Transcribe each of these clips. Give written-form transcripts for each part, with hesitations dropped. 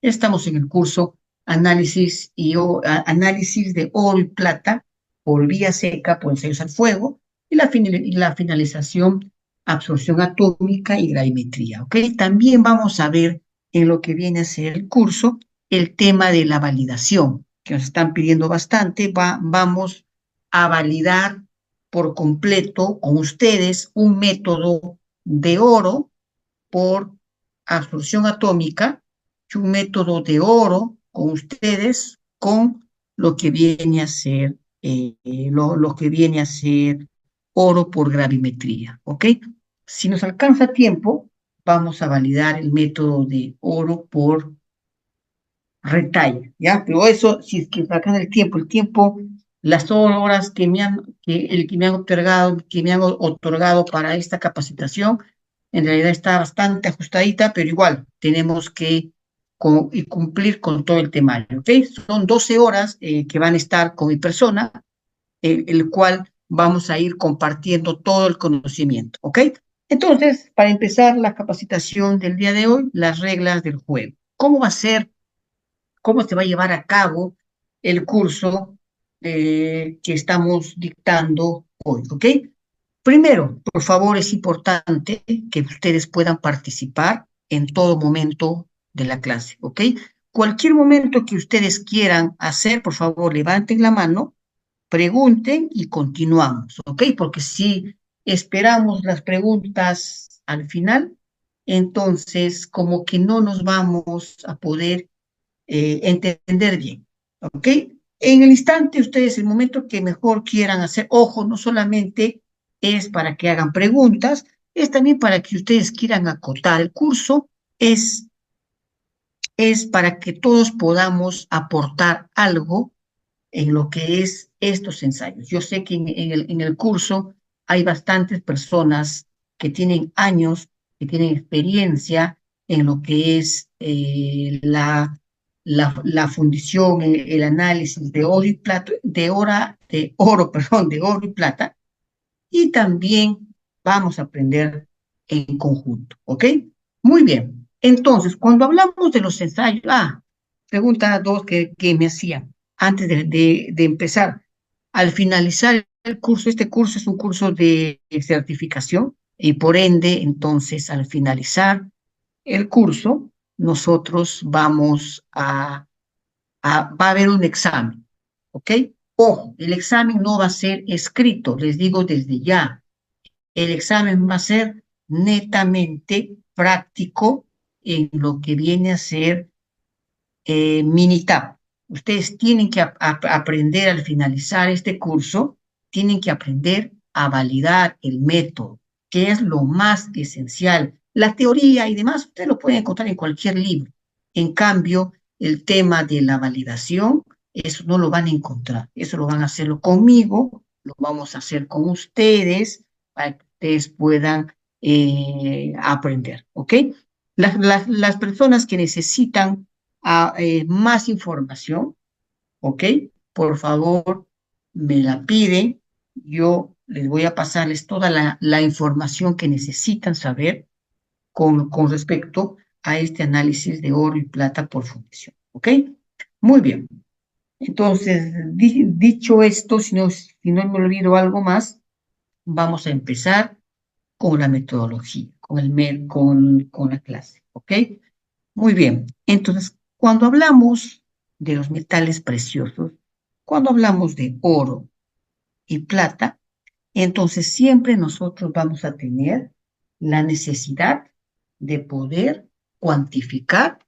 Estamos en el curso análisis de oro y plata por vía seca, por ensayos al fuego, y la finalización, absorción atómica y gravimetría, ¿ok? También vamos a ver en lo que viene a ser el curso el tema de la validación, que nos están pidiendo bastante. Vamos a validar por completo con ustedes un método de oro por absorción atómica, un método de oro con ustedes, con lo que viene a ser, lo que viene a ser oro por gravimetría, ¿ok? Si nos alcanza tiempo, vamos a validar el método de oro por retalla, ¿ya? Pero eso, si es que sacan el tiempo, las horas que me han otorgado para esta capacitación, en realidad está bastante ajustadita, pero igual tenemos que y cumplir con todo el temario, ¿ok? Son 12 horas que van a estar con mi persona, el cual vamos a ir compartiendo todo el conocimiento, ¿ok? Entonces, para empezar la capacitación del día de hoy, las reglas del juego. ¿Cómo va a ser? ¿Cómo se va a llevar a cabo el curso que estamos dictando hoy? ¿Ok? Primero, por favor, es importante que ustedes puedan participar en todo momento de la clase, ¿ok? Cualquier momento que ustedes quieran hacer, por favor, levanten la mano, pregunten y continuamos, ¿ok? Porque si esperamos las preguntas al final, entonces como que no nos vamos a poder entender bien, ¿ok? En el instante, ustedes, el momento que mejor quieran hacer, ojo, no solamente es para que hagan preguntas, es también para que ustedes quieran acotar el curso, es para que todos podamos aportar algo en lo que es estos ensayos. Yo sé que en el curso hay bastantes personas que tienen años, que tienen experiencia en lo que es la fundición, el análisis de oro y plata, de oro, perdón, de oro y plata, y también vamos a aprender en conjunto, ¿ok? Muy bien. Entonces, cuando hablamos de los ensayos, pregunta dos que me hacían antes de empezar. Al finalizar el curso, este curso es un curso de certificación y por ende, entonces, al finalizar el curso, nosotros va a haber un examen, ¿ok? Ojo, el examen no va a ser escrito, les digo desde ya. El examen va a ser netamente práctico en lo que viene a ser Minitab. Ustedes tienen que aprender al finalizar este curso, tienen que aprender a validar el método, que es lo más esencial. La teoría y demás, ustedes lo pueden encontrar en cualquier libro. En cambio, el tema de la validación, eso no lo van a encontrar. Eso lo van a hacerlo conmigo, lo vamos a hacer con ustedes, para que ustedes puedan aprender, ¿ok? Las personas que necesitan más información, ¿ok? Por favor, me la piden. Yo les voy a pasarles toda la información que necesitan saber con respecto a este análisis de oro y plata por fundición, ¿ok? Muy bien. Entonces, dicho esto, si no me olvido algo más, vamos a empezar con la metodología, con la clase, ¿ok? Muy bien, entonces, cuando hablamos de los metales preciosos, cuando hablamos de oro y plata, entonces siempre nosotros vamos a tener la necesidad de poder cuantificar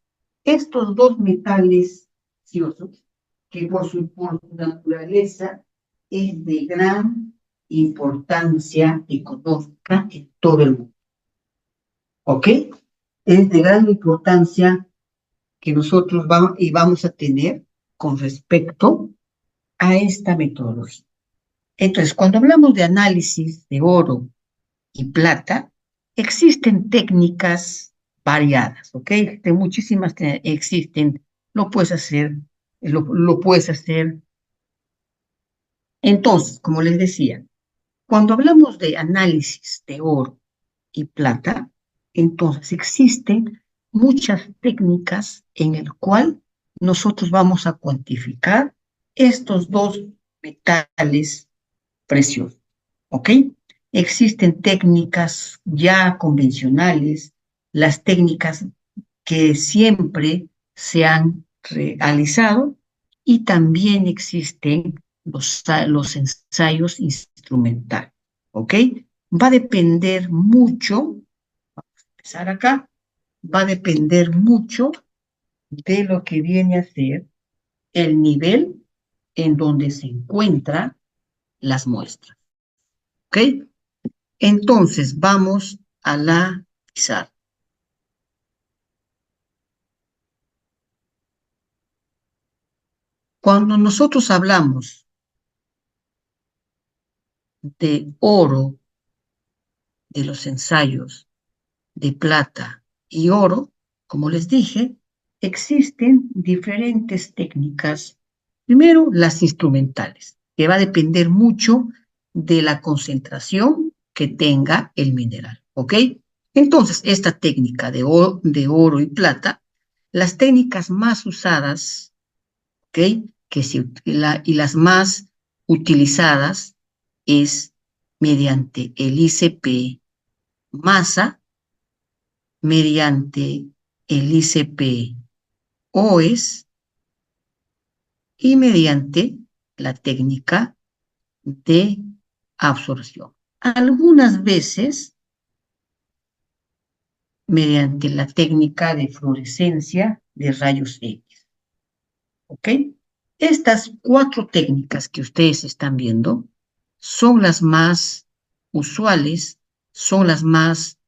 estos dos metales preciosos que por su naturaleza es de gran importancia económica en todo el mundo, ¿ok? Es de gran importancia que nosotros vamos a tener con respecto a esta metodología. Entonces, cuando hablamos de análisis de oro y plata, existen técnicas variadas, ¿ok? De muchísimas que existen, lo puedes hacer. Entonces, como les decía, cuando hablamos de análisis de oro y plata, entonces existen muchas técnicas en el cual nosotros vamos a cuantificar estos dos metales preciosos, ¿ok? Existen técnicas ya convencionales, las técnicas que siempre se han realizado y también existen los ensayos instrumentales, ¿ok? Va a depender mucho, vamos a empezar acá, va a depender mucho de lo que viene a ser el nivel en donde se encuentran las muestras, ¿ok? Entonces vamos a la pizarra. Cuando nosotros hablamos de oro, de los ensayos de plata y oro, como les dije, existen diferentes técnicas. Primero, las instrumentales, que va a depender mucho de la concentración que tenga el mineral, ¿ok? Entonces, esta técnica de oro y plata, las técnicas más usadas, ¿ok? Y las más utilizadas es mediante el ICP masa, mediante el ICP OES y mediante la técnica de absorción. Algunas veces mediante la técnica de fluorescencia de rayos X. ¿Ok? Estas cuatro técnicas que ustedes están viendo son las más usuales, son las más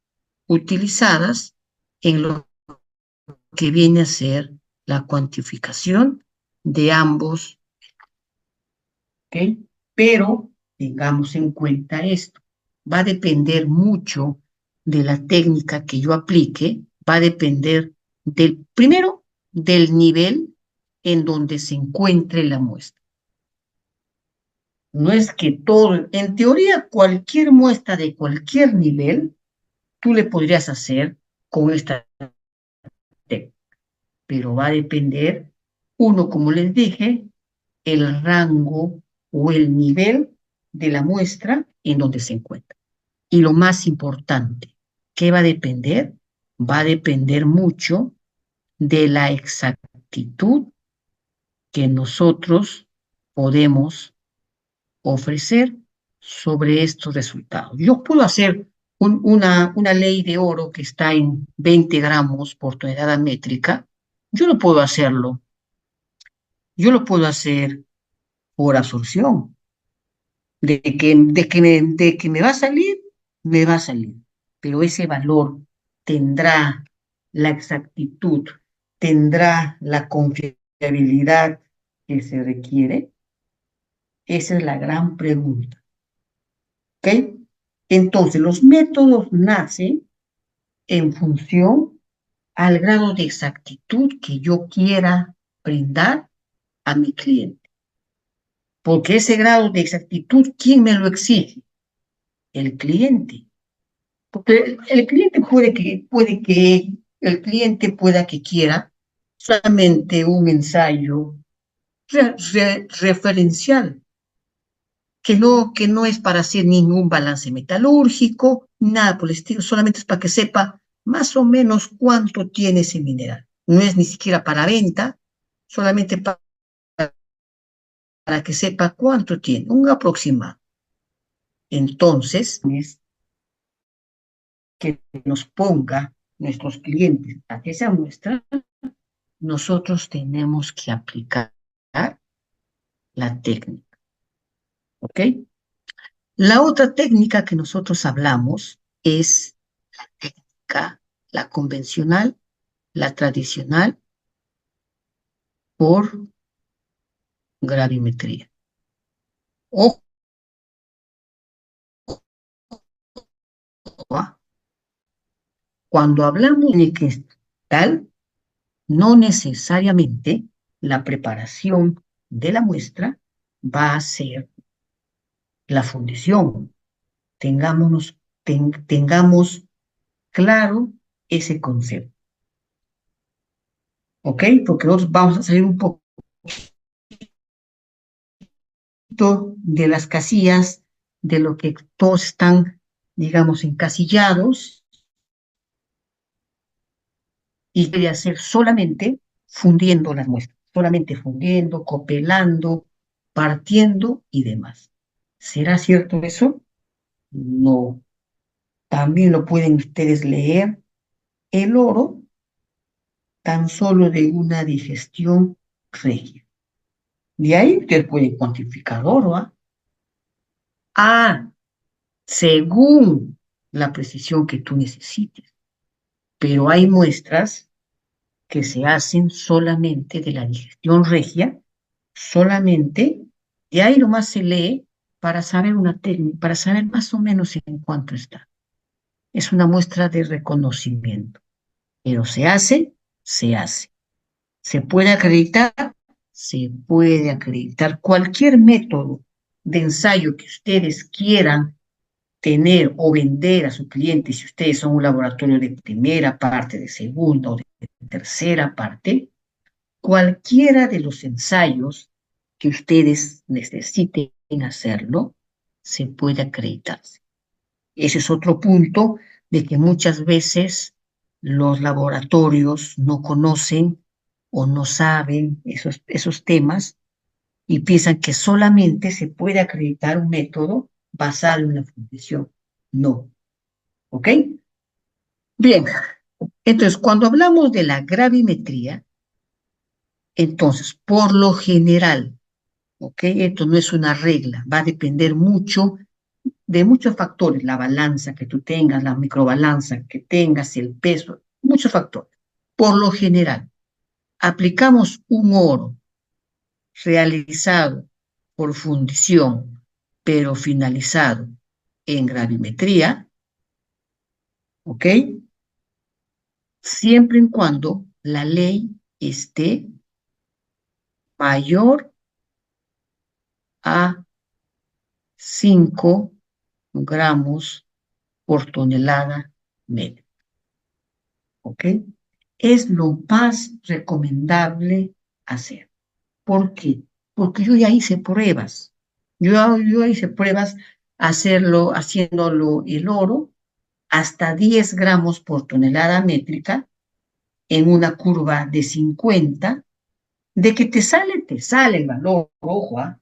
utilizadas en lo que viene a ser la cuantificación de ambos, ¿ok? Pero tengamos en cuenta esto, va a depender mucho de la técnica que yo aplique, va a depender del, primero, del nivel en donde se encuentre la muestra. No es que todo, en teoría, cualquier muestra de cualquier nivel, tú le podrías hacer con esta técnica, pero va a depender, uno, como les dije, el rango o el nivel de la muestra en donde se encuentra. Y lo más importante, ¿qué va a depender? Va a depender mucho de la exactitud que nosotros podemos ofrecer sobre estos resultados. Yo puedo hacer una ley de oro que está en 20 gramos por tonelada métrica. Yo no puedo hacerlo. Yo lo puedo hacer por absorción. De que me va a salir, me va a salir. Pero ese valor tendrá la exactitud, tendrá la confiabilidad que se requiere. Esa es la gran pregunta. ¿Ok? Entonces, los métodos nacen en función al grado de exactitud que yo quiera brindar a mi cliente. Porque ese grado de exactitud, ¿quién me lo exige? El cliente. Porque el cliente el cliente pueda que quiera solamente un ensayo referencial, que no es para hacer ningún balance metalúrgico, nada por el estilo, solamente es para que sepa más o menos cuánto tiene ese mineral. No es ni siquiera para venta, solamente para que sepa cuánto tiene, un aproximado. Entonces, es que nos ponga nuestros clientes a que esa muestra, nosotros tenemos que aplicar la técnica. ¿Ok? La otra técnica que nosotros hablamos es la técnica, la convencional, la tradicional por gravimetría. Ojo, ¿ah? Cuando hablamos de cristal, no necesariamente la preparación de la muestra va a ser la fundición. Tengamos claro ese concepto. ¿ok? Porque nosotros vamos a salir un poquito de las casillas, de lo que todos están, digamos, encasillados, y voy a hacer solamente fundiendo las muestras, solamente fundiendo, copelando, partiendo y demás. ¿Será cierto eso? No. También lo pueden ustedes leer. El oro, tan solo de una digestión regia. De ahí usted puede cuantificar oro, ¿ah? Ah, según la precisión que tú necesites. Pero hay muestras que se hacen solamente de la digestión regia, solamente, y ahí nomás se lee para saber una técnica, para saber más o menos en cuánto está. Es una muestra de reconocimiento, pero se hace, se hace. ¿Se puede acreditar? Se puede acreditar. Cualquier método de ensayo que ustedes quieran tener o vender a su cliente, si ustedes son un laboratorio de primera parte, de segunda o de tercera parte, cualquiera de los ensayos que ustedes necesiten hacerlo, se puede acreditarse. Ese es otro punto de que muchas veces los laboratorios no conocen o no saben esos temas y piensan que solamente se puede acreditar un método basado en una función. No. ¿Ok? Bien. Entonces, cuando hablamos de la gravimetría, entonces, por lo general, ¿ok? Esto no es una regla, va a depender mucho de muchos factores, la balanza que tú tengas, la microbalanza que tengas, el peso, muchos factores. Por lo general, aplicamos un oro realizado por fundición, pero finalizado en gravimetría, ¿ok? Siempre y cuando la ley esté mayor a 5 gramos por tonelada media, ¿ok? Es lo más recomendable hacer. ¿Por qué? Porque yo ya hice pruebas. Yo hice pruebas haciéndolo el oro hasta 10 gramos por tonelada métrica en una curva de 50, de que te sale el valor, ojo, ¿ah?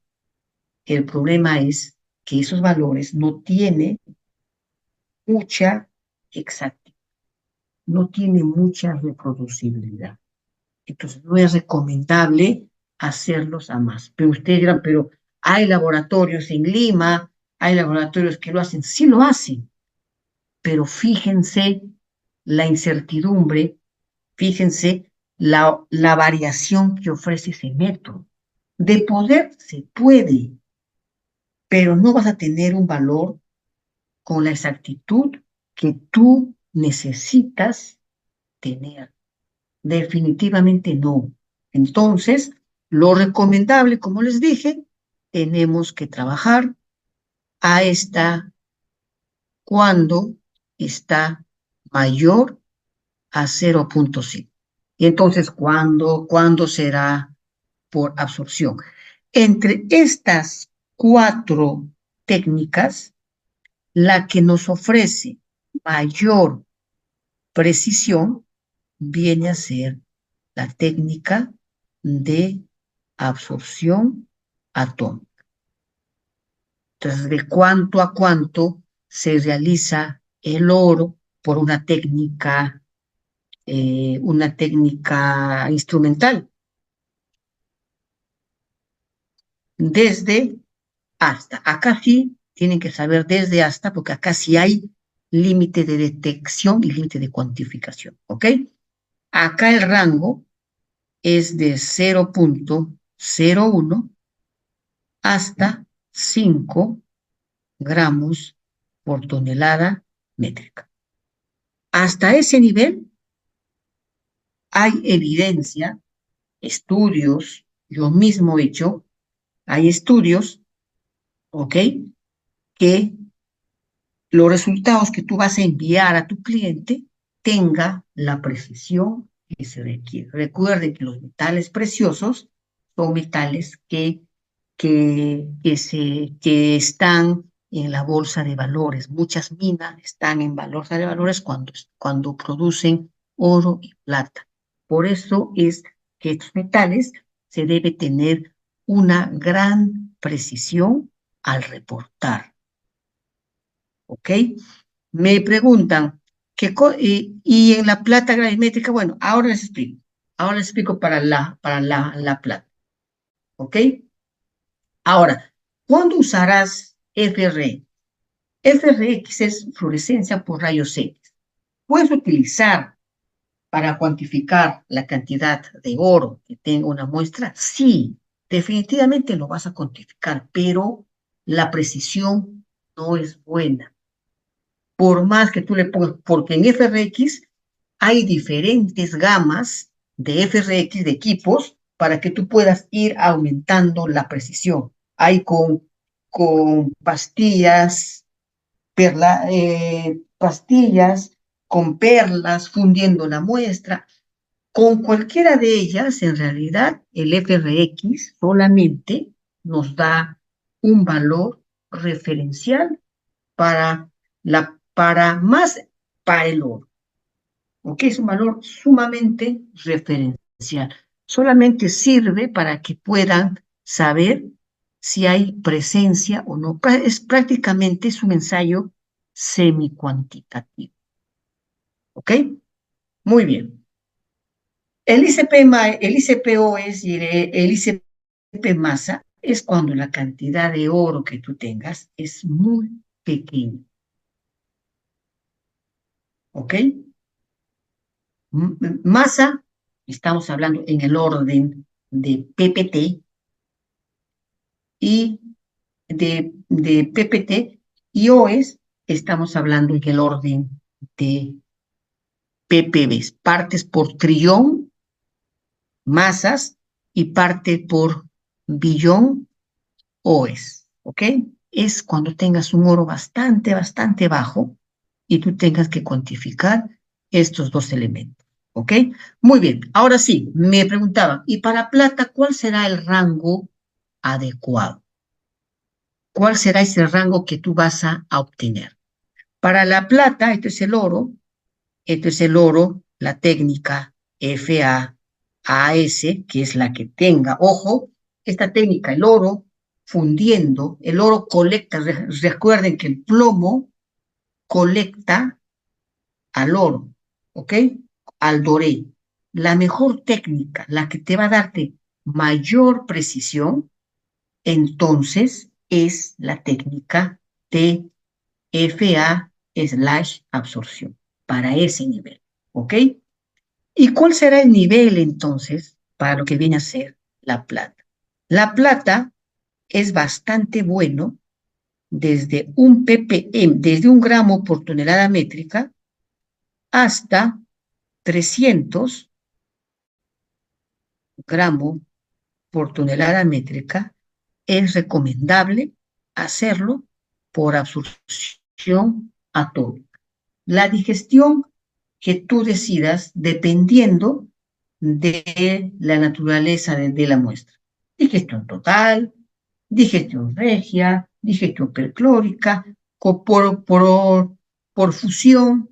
El problema es que esos valores no tienen mucha exactitud, no tienen mucha reproducibilidad. Entonces, no es recomendable hacerlos a más. Pero ustedes dirán, pero hay laboratorios en Lima, hay laboratorios que lo hacen. Sí lo hacen, pero fíjense la incertidumbre, fíjense la variación que ofrece ese método. De poder se puede, pero no vas a tener un valor con la exactitud que tú necesitas tener. Definitivamente no. Entonces, lo recomendable, como les dije, tenemos que trabajar a esta cuando está mayor a 0.5. Y entonces, ¿cuándo será por absorción? Entre estas cuatro técnicas, la que nos ofrece mayor precisión viene a ser la técnica de absorción atómica. Entonces, de cuánto a cuánto se realiza el oro por una técnica instrumental, desde hasta. Acá sí tienen que saber desde hasta, porque acá sí hay límite de detección y límite de cuantificación, ¿ok? Acá el rango es de 0.01 hasta 5 gramos por tonelada métrica. Hasta ese nivel hay evidencia, estudios, yo mismo he hecho, hay estudios, ¿ok? Que los resultados que tú vas a enviar a tu cliente tenga la precisión que se requiere. Recuerden que los metales preciosos son metales que están en la bolsa de valores. Muchas minas están en bolsa de valores cuando producen oro y plata. Por eso es que estos metales se debe tener una gran precisión al reportar. ¿Ok? Me preguntan, y en la plata gravimétrica, bueno, ahora les explico. Ahora les explico para la plata. ¿Ok? Ahora, ¿cuándo usarás FRX? FRX es fluorescencia por rayos X. Puedes utilizar para cuantificar la cantidad de oro que tenga una muestra. Sí, definitivamente lo vas a cuantificar, pero la precisión no es buena. Por más que tú le pongas, porque en FRX hay diferentes gamas de FRX de equipos para que tú puedas ir aumentando la precisión. Hay con pastillas, pastillas con perlas, fundiendo la muestra. Con cualquiera de ellas, en realidad, el FRX solamente nos da un valor referencial para el oro, ¿ok? Es un valor sumamente referencial. Solamente sirve para que puedan saber si hay presencia o no. Es un ensayo semicuantitativo, ¿ok? Muy bien. El ICPO el ICP masa es cuando la cantidad de oro que tú tengas es muy pequeña, ¿ok? Masa, estamos hablando en el orden de PPT y de PPT y OES, estamos hablando en el orden de ppb, partes por trillón, masas y parte por billón OES, ¿ok? Es cuando tengas un oro bastante bajo y tú tengas que cuantificar estos dos elementos, ¿ok? Muy bien, ahora sí, me preguntaban, ¿y para plata cuál será el rango adecuado? ¿Cuál será ese rango que tú vas a obtener? Para la plata, esto es el oro, la técnica FAAS, que es la que tenga, ojo, esta técnica, el oro fundiendo, el oro colecta, recuerden que el plomo colecta al oro, ¿ok? Al doré. La mejor técnica, la que te va a darte mayor precisión, entonces es la técnica de FA/absorción para ese nivel, ¿ok? ¿Y cuál será el nivel entonces para lo que viene a ser la plata? La plata es bastante bueno desde un ppm, desde un gramo por tonelada métrica hasta 300 gramos por tonelada métrica. Es recomendable hacerlo por absorción atómica. La digestión que tú decidas dependiendo de la naturaleza de la muestra. Digestión total, digestión regia, digestión perclórica, por fusión,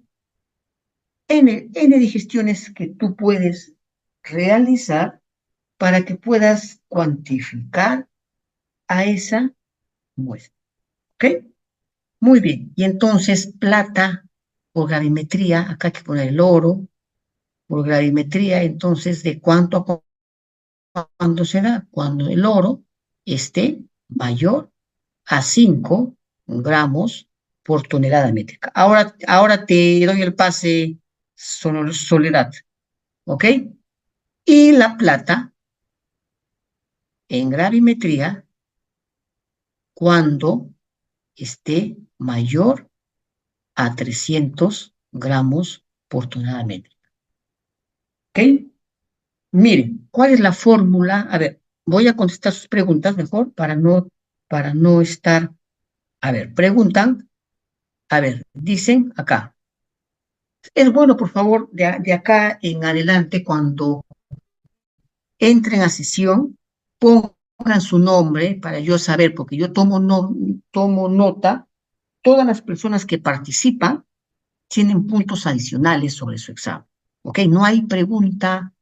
N digestiones que tú puedes realizar para que puedas cuantificar a esa muestra. ¿Ok? Muy bien. Y entonces, plata por gravimetría, acá hay que poner el oro, por gravimetría, entonces, ¿de cuánto a cuándo se da? Cuando el oro esté mayor a 5 gramos por tonelada métrica. Ahora te doy el pase, Soledad, ¿ok? Y la plata en gravimetría cuando esté mayor a 300 gramos por tonelada métrica. ¿Ok? Miren, ¿cuál es la fórmula? A ver, voy a contestar sus preguntas mejor para no estar. A ver, preguntan, a ver, dicen acá, Es bueno, por favor, de acá en adelante, cuando entren a sesión, pongan su nombre para yo saber, porque yo tomo nota. Todas las personas que participan tienen puntos adicionales sobre su examen. ¿Ok? No hay pregunta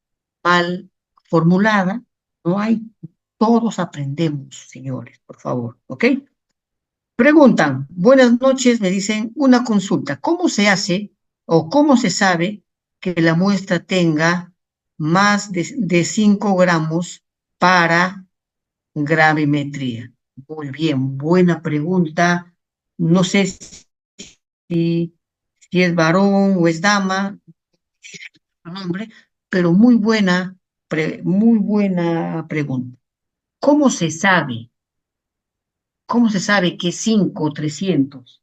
mal formulada, no hay, todos aprendemos, señores, por favor. ¿Ok? Preguntan, buenas noches, me dicen una consulta. ¿Cómo se hace o cómo se sabe que la muestra tenga más de 5 gramos para gravimetría? Muy bien, buena pregunta. No sé si es varón o es dama, su nombre, pero muy buena pregunta. ¿Cómo se sabe? ¿Cómo se sabe que 5 o 300?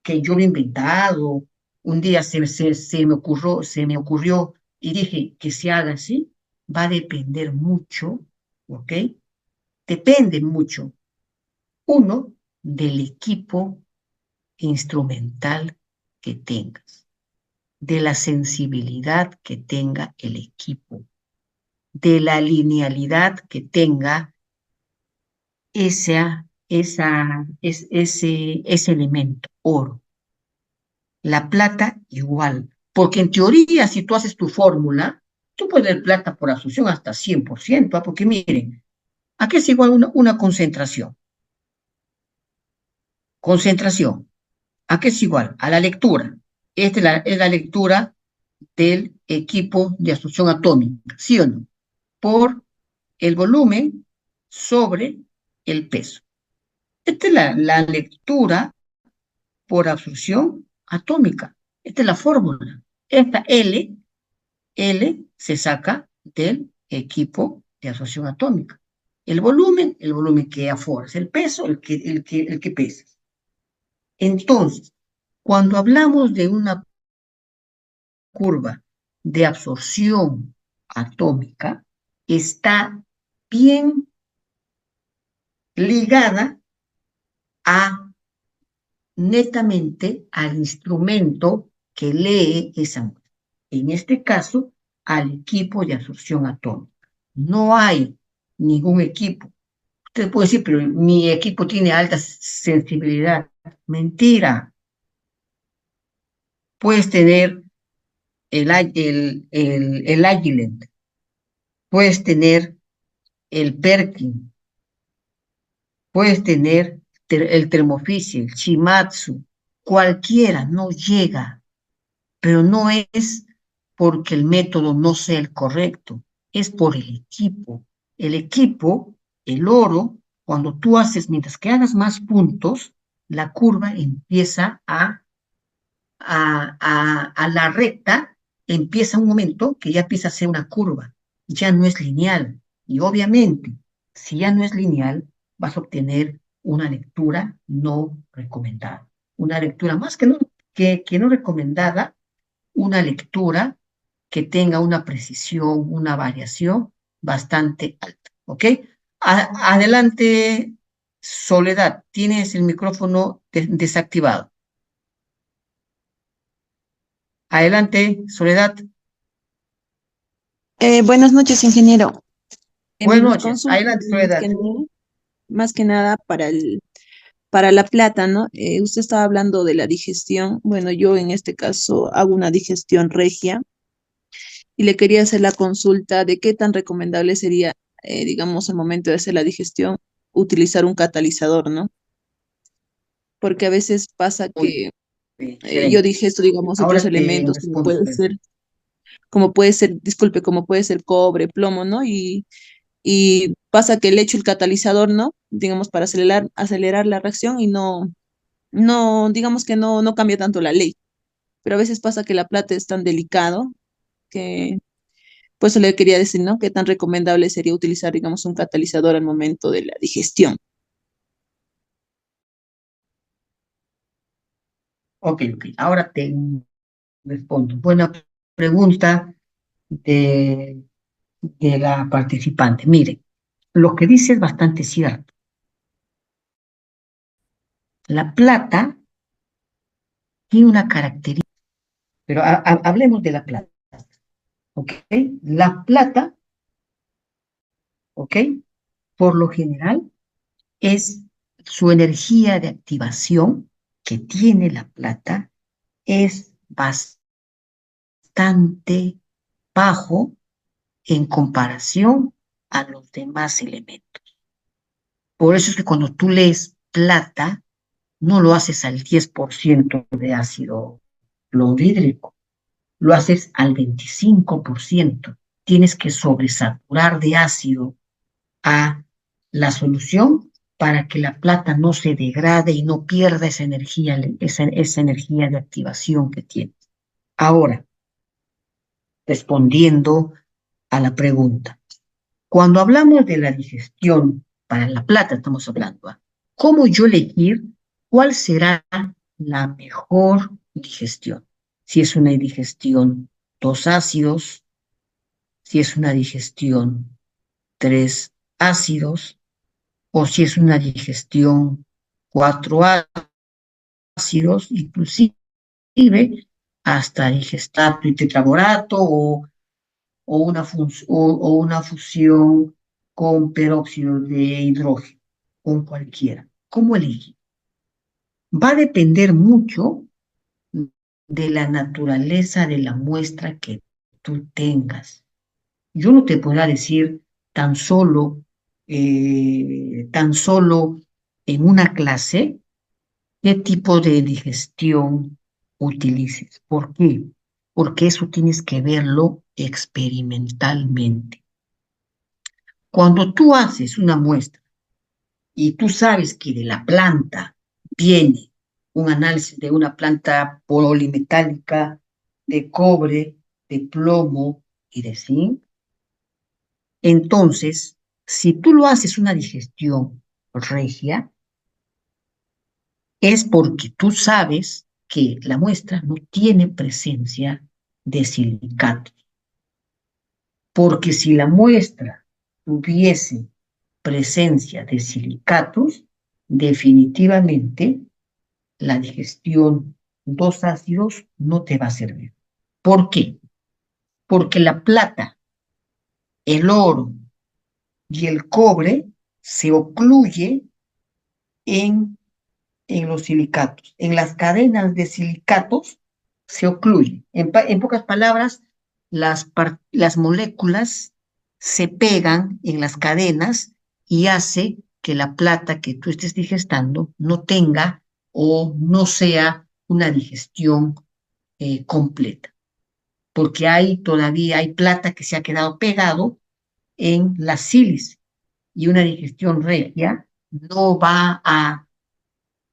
Que yo lo he inventado, un día se me ocurrió y dije que se haga así, va a depender mucho, ¿ok? Depende mucho, uno, del equipo instrumental que tengas, de la sensibilidad que tenga el equipo, de la linealidad que tenga ese elemento, oro. La plata igual, porque en teoría, si tú haces tu fórmula, tú puedes ver plata por absorción hasta 100%, ¿ah? Porque miren, aquí es igual una concentración. Concentración. ¿A qué es igual? A la lectura. Esta es la lectura del equipo de absorción atómica, ¿sí o no? Por el volumen sobre el peso. Esta es la lectura por absorción atómica. Esta es la fórmula. Esta L se saca del equipo de absorción atómica. El volumen que afuera, el peso, el que pesa. Entonces, cuando hablamos de una curva de absorción atómica, está bien ligada a netamente al instrumento que lee esa muestra. En este caso, al equipo de absorción atómica. No hay ningún equipo. Usted puede decir, pero mi equipo tiene alta sensibilidad. Mentira. Puedes tener el Agilent, puedes tener el Perkin, puedes tener el Thermofisher, el Shimatsu, cualquiera, no llega, pero no es porque el método no sea el correcto, es por el equipo. El equipo, el oro, cuando tú haces, mientras que hagas más puntos, la curva empieza a la recta, empieza un momento que ya empieza a ser una curva, ya no es lineal. Y obviamente, si ya no es lineal, vas a obtener una lectura no recomendada. Una lectura más que no recomendada, una lectura que tenga una precisión, una variación bastante alta. ¿Ok? Adelante, Soledad, tienes el micrófono desactivado. Adelante, Soledad. Buenas noches, ingeniero. Buenas Mi noches. consulta Adelante, Soledad. más que nada para la plata, ¿no? Usted estaba hablando de la digestión. Bueno, yo en este caso hago una digestión regia y le quería hacer la consulta de qué tan recomendable sería, digamos, al momento de hacer la digestión, utilizar un catalizador, ¿no? Porque a veces pasa Muy que bien, yo excelente. digesto, digamos, otros Ahora te elementos, respondo, Soledad. disculpe, como puede ser cobre, plomo, ¿no? Y pasa que le echo el catalizador, ¿no? Digamos, para acelerar la reacción y digamos que no cambia tanto la ley. Pero a veces pasa que la plata es tan delicado que, pues le quería decir, ¿no? Qué tan recomendable sería utilizar, digamos, un catalizador al momento de la digestión. Ok, ok. Ahora te respondo. Buena pregunta de la participante. Mire, lo que dice es bastante cierto. La plata tiene una característica. Pero hablemos de la plata, ¿ok? La plata, ¿ok? Por lo general es su energía de activación que tiene la plata es bastante bajo en comparación a los demás elementos. Por eso es que cuando tú lees plata, no lo haces al 10% de ácido clorhídrico, lo haces al 25%. Tienes que sobresaturar de ácido a la solución para que la plata no se degrade y no pierda esa energía de activación que tiene. Ahora, respondiendo a la pregunta, cuando hablamos de la digestión para la plata, estamos hablando, ¿ah? ¿Cómo yo elegir cuál será la mejor digestión? Si es una digestión dos ácidos, si es una digestión tres ácidos, o si es una digestión cuatro ácidos, inclusive hasta digestato y tetraborato o una fusión con peróxido de hidrógeno, con cualquiera. ¿Cómo elegir? Va a depender mucho de la naturaleza de la muestra que tú tengas. Yo no te podrá decir tan solo en una clase qué tipo de digestión utilices. ¿Por qué? Porque eso tienes que verlo experimentalmente. Cuando tú haces una muestra y tú sabes que de la planta viene un análisis de una planta polimetálica de cobre, de plomo y de zinc, entonces, si tú lo haces una digestión regia, es porque tú sabes que la muestra no tiene presencia de silicatos. Porque si la muestra tuviese presencia de silicatos, definitivamente la digestión dos ácidos no te va a servir. ¿Por qué? Porque la plata, el oro y el cobre se ocluye en los silicatos. En las cadenas de silicatos se ocluye. En pocas palabras, las moléculas se pegan en las cadenas y hace que la plata que tú estés digestando no tenga o no sea una digestión completa, porque todavía hay plata que se ha quedado pegado en la sílice y una digestión regia no va a,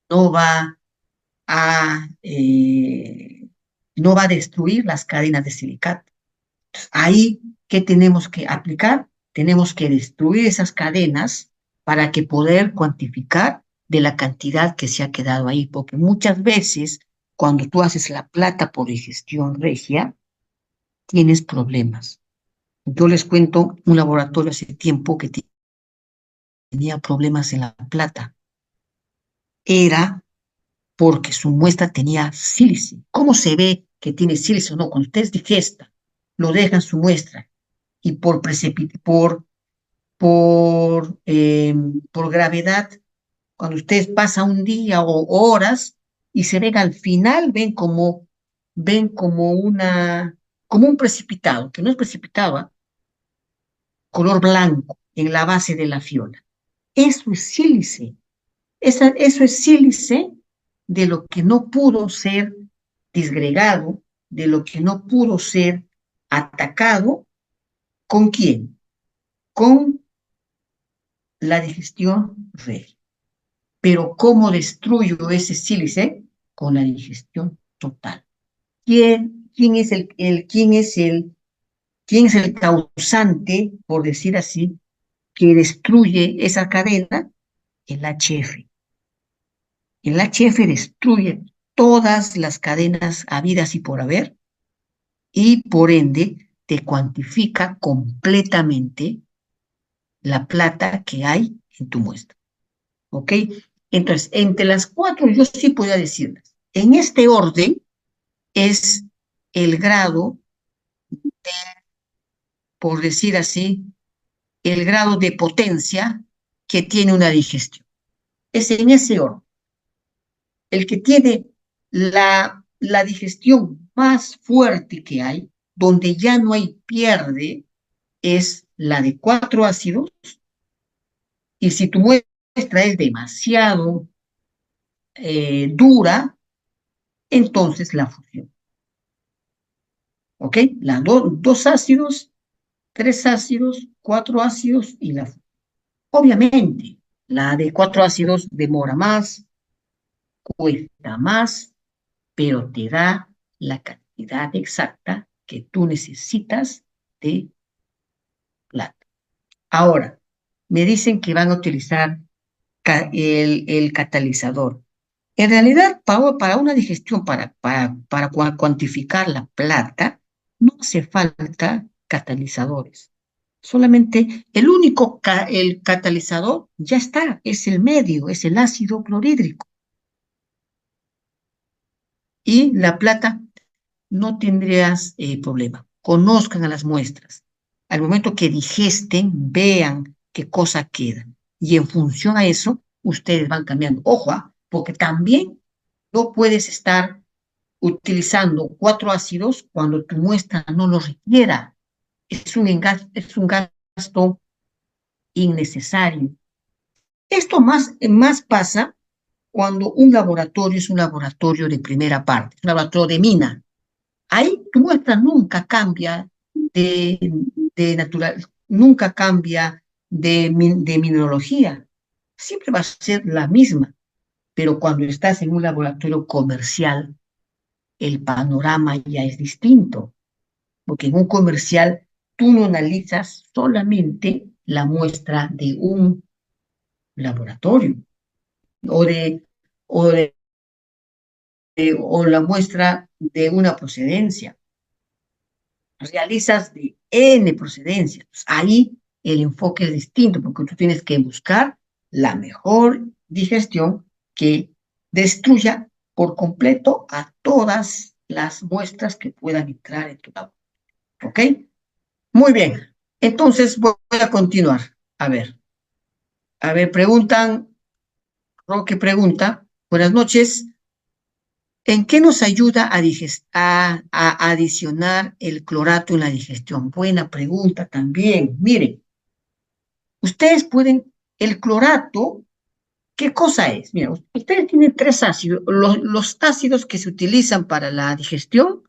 no va a destruir las cadenas de silicato. Ahí, ¿qué tenemos que aplicar? Tenemos que destruir esas cadenas para que poder cuantificar de la cantidad que se ha quedado ahí, porque muchas veces cuando tú haces la plata por digestión regia, tienes problemas. Yo les cuento un laboratorio hace tiempo que tenía problemas en la plata. Era porque su muestra tenía sílice. ¿Cómo se ve que tiene sílice o no? Cuando usted digesta, lo dejan su muestra y por gravedad, cuando usted pasa un día o horas y se ven al final, como un precipitado, que no es precipitado, ¿eh? Color blanco en la base de la fiola. Eso es sílice. Eso es sílice de lo que no pudo ser disgregado, de lo que no pudo ser atacado. ¿Con quién? Con la digestión regia. Pero ¿cómo destruyo ese sílice? Con la digestión total. ¿Quién es el causante, por decir así, que destruye esa cadena? El HF. El HF destruye todas las cadenas habidas y por haber y por ende te cuantifica completamente la plata que hay en tu muestra. ¿Ok? Entonces, entre las cuatro yo sí puedo decirles, en este orden es el grado, por decir así, el grado de potencia que tiene una digestión. Es en ese orden. El que tiene la digestión más fuerte que hay, donde ya no hay pierde, es la de 4 ácidos. Y si tu muestra es demasiado dura, entonces la fusión. ¿Ok? Las 2 ácidos, 3 ácidos, 4 ácidos y la fusión. Obviamente, la de 4 ácidos demora más, cuesta más, pero te da la cantidad exacta que tú necesitas de plata. Ahora, me dicen que van a utilizar el catalizador. En realidad, para una digestión, para cuantificar la plata, no hace falta catalizadores. Solamente el catalizador ya está, es el medio, es el ácido clorhídrico. Y la plata no tendrías problema. Conozcan a las muestras. Al momento que digesten, vean qué cosa queda. Y en función a eso, ustedes van cambiando. Ojo, porque también no puedes estar utilizando 4 ácidos cuando tu muestra no lo requiera. Es un gasto innecesario. Esto más pasa cuando un laboratorio es un laboratorio de primera parte, un laboratorio de mina. Ahí tu muestra nunca cambia de, de natural, nunca cambia de mineralogía. Siempre va a ser la misma. Pero cuando estás en un laboratorio comercial, el panorama ya es distinto. Porque en un comercial tú no analizas solamente la muestra de un laboratorio o de, o de o la muestra de una procedencia. Realizas de N procedencias. Ahí el enfoque es distinto porque tú tienes que buscar la mejor digestión que destruya por completo a todas las muestras que puedan entrar en tu laboratorio. ¿Ok? Muy bien. Entonces voy a continuar. A ver, preguntan, Roque pregunta, buenas noches. ¿En qué nos ayuda a adicionar el clorato en la digestión? Buena pregunta también. Miren, ustedes pueden, el clorato, ¿qué cosa es? Mira, ustedes tienen 3 ácidos. Los ácidos que se utilizan para la digestión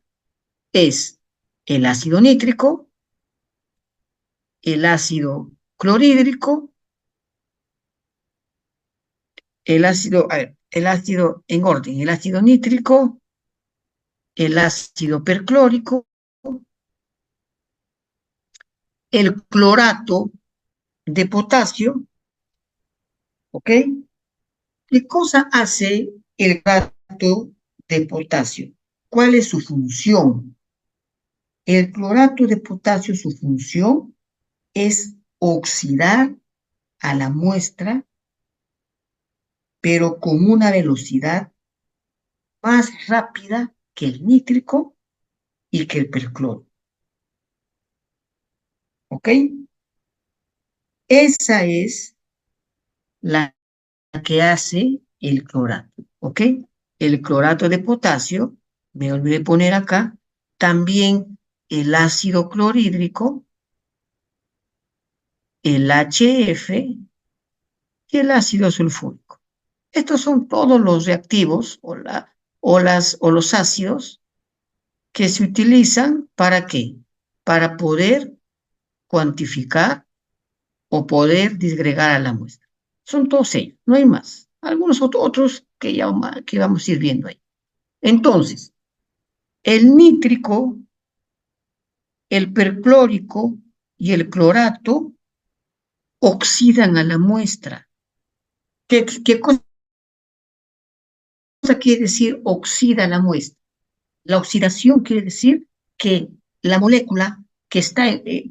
es el ácido nítrico, el ácido clorhídrico, el ácido en orden, el ácido nítrico, el ácido perclórico, el clorato de potasio, ¿ok? ¿Qué cosa hace el clorato de potasio? ¿Cuál es su función? El clorato de potasio, su función es oxidar a la muestra, pero con una velocidad más rápida que el nítrico y que el percloro. ¿Ok? Esa es la que hace el clorato. ¿Ok? El clorato de potasio, me olvidé poner acá, también el ácido clorhídrico, el HF y el ácido sulfúrico. Estos son todos los reactivos o los ácidos que se utilizan ¿para qué? Para poder cuantificar o poder disgregar a la muestra. Son todos ellos, no hay más. Algunos otros que vamos a ir viendo ahí. Entonces, el nítrico, el perclórico y el clorato oxidan a la muestra. ¿Qué cosa quiere decir oxida la muestra? La oxidación quiere decir que la molécula que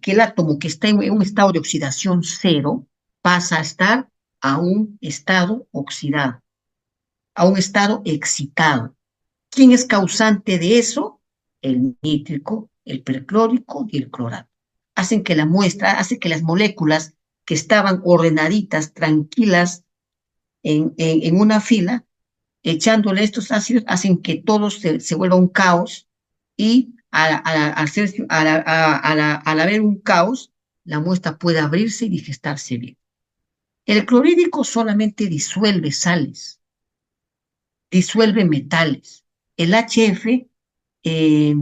el átomo que está en un estado de oxidación cero pasa a estar a un estado oxidado, a un estado excitado. ¿Quién es causante de eso? el nítrico, el perclórico y el clorato. Hacen que la muestra, hace que las moléculas que estaban ordenaditas, tranquilas, en una fila, echándole estos ácidos, hacen que todo se vuelva un caos y al haber un caos, la muestra puede abrirse y digestarse bien. El clorhídrico solamente disuelve sales, disuelve metales. El HF eh,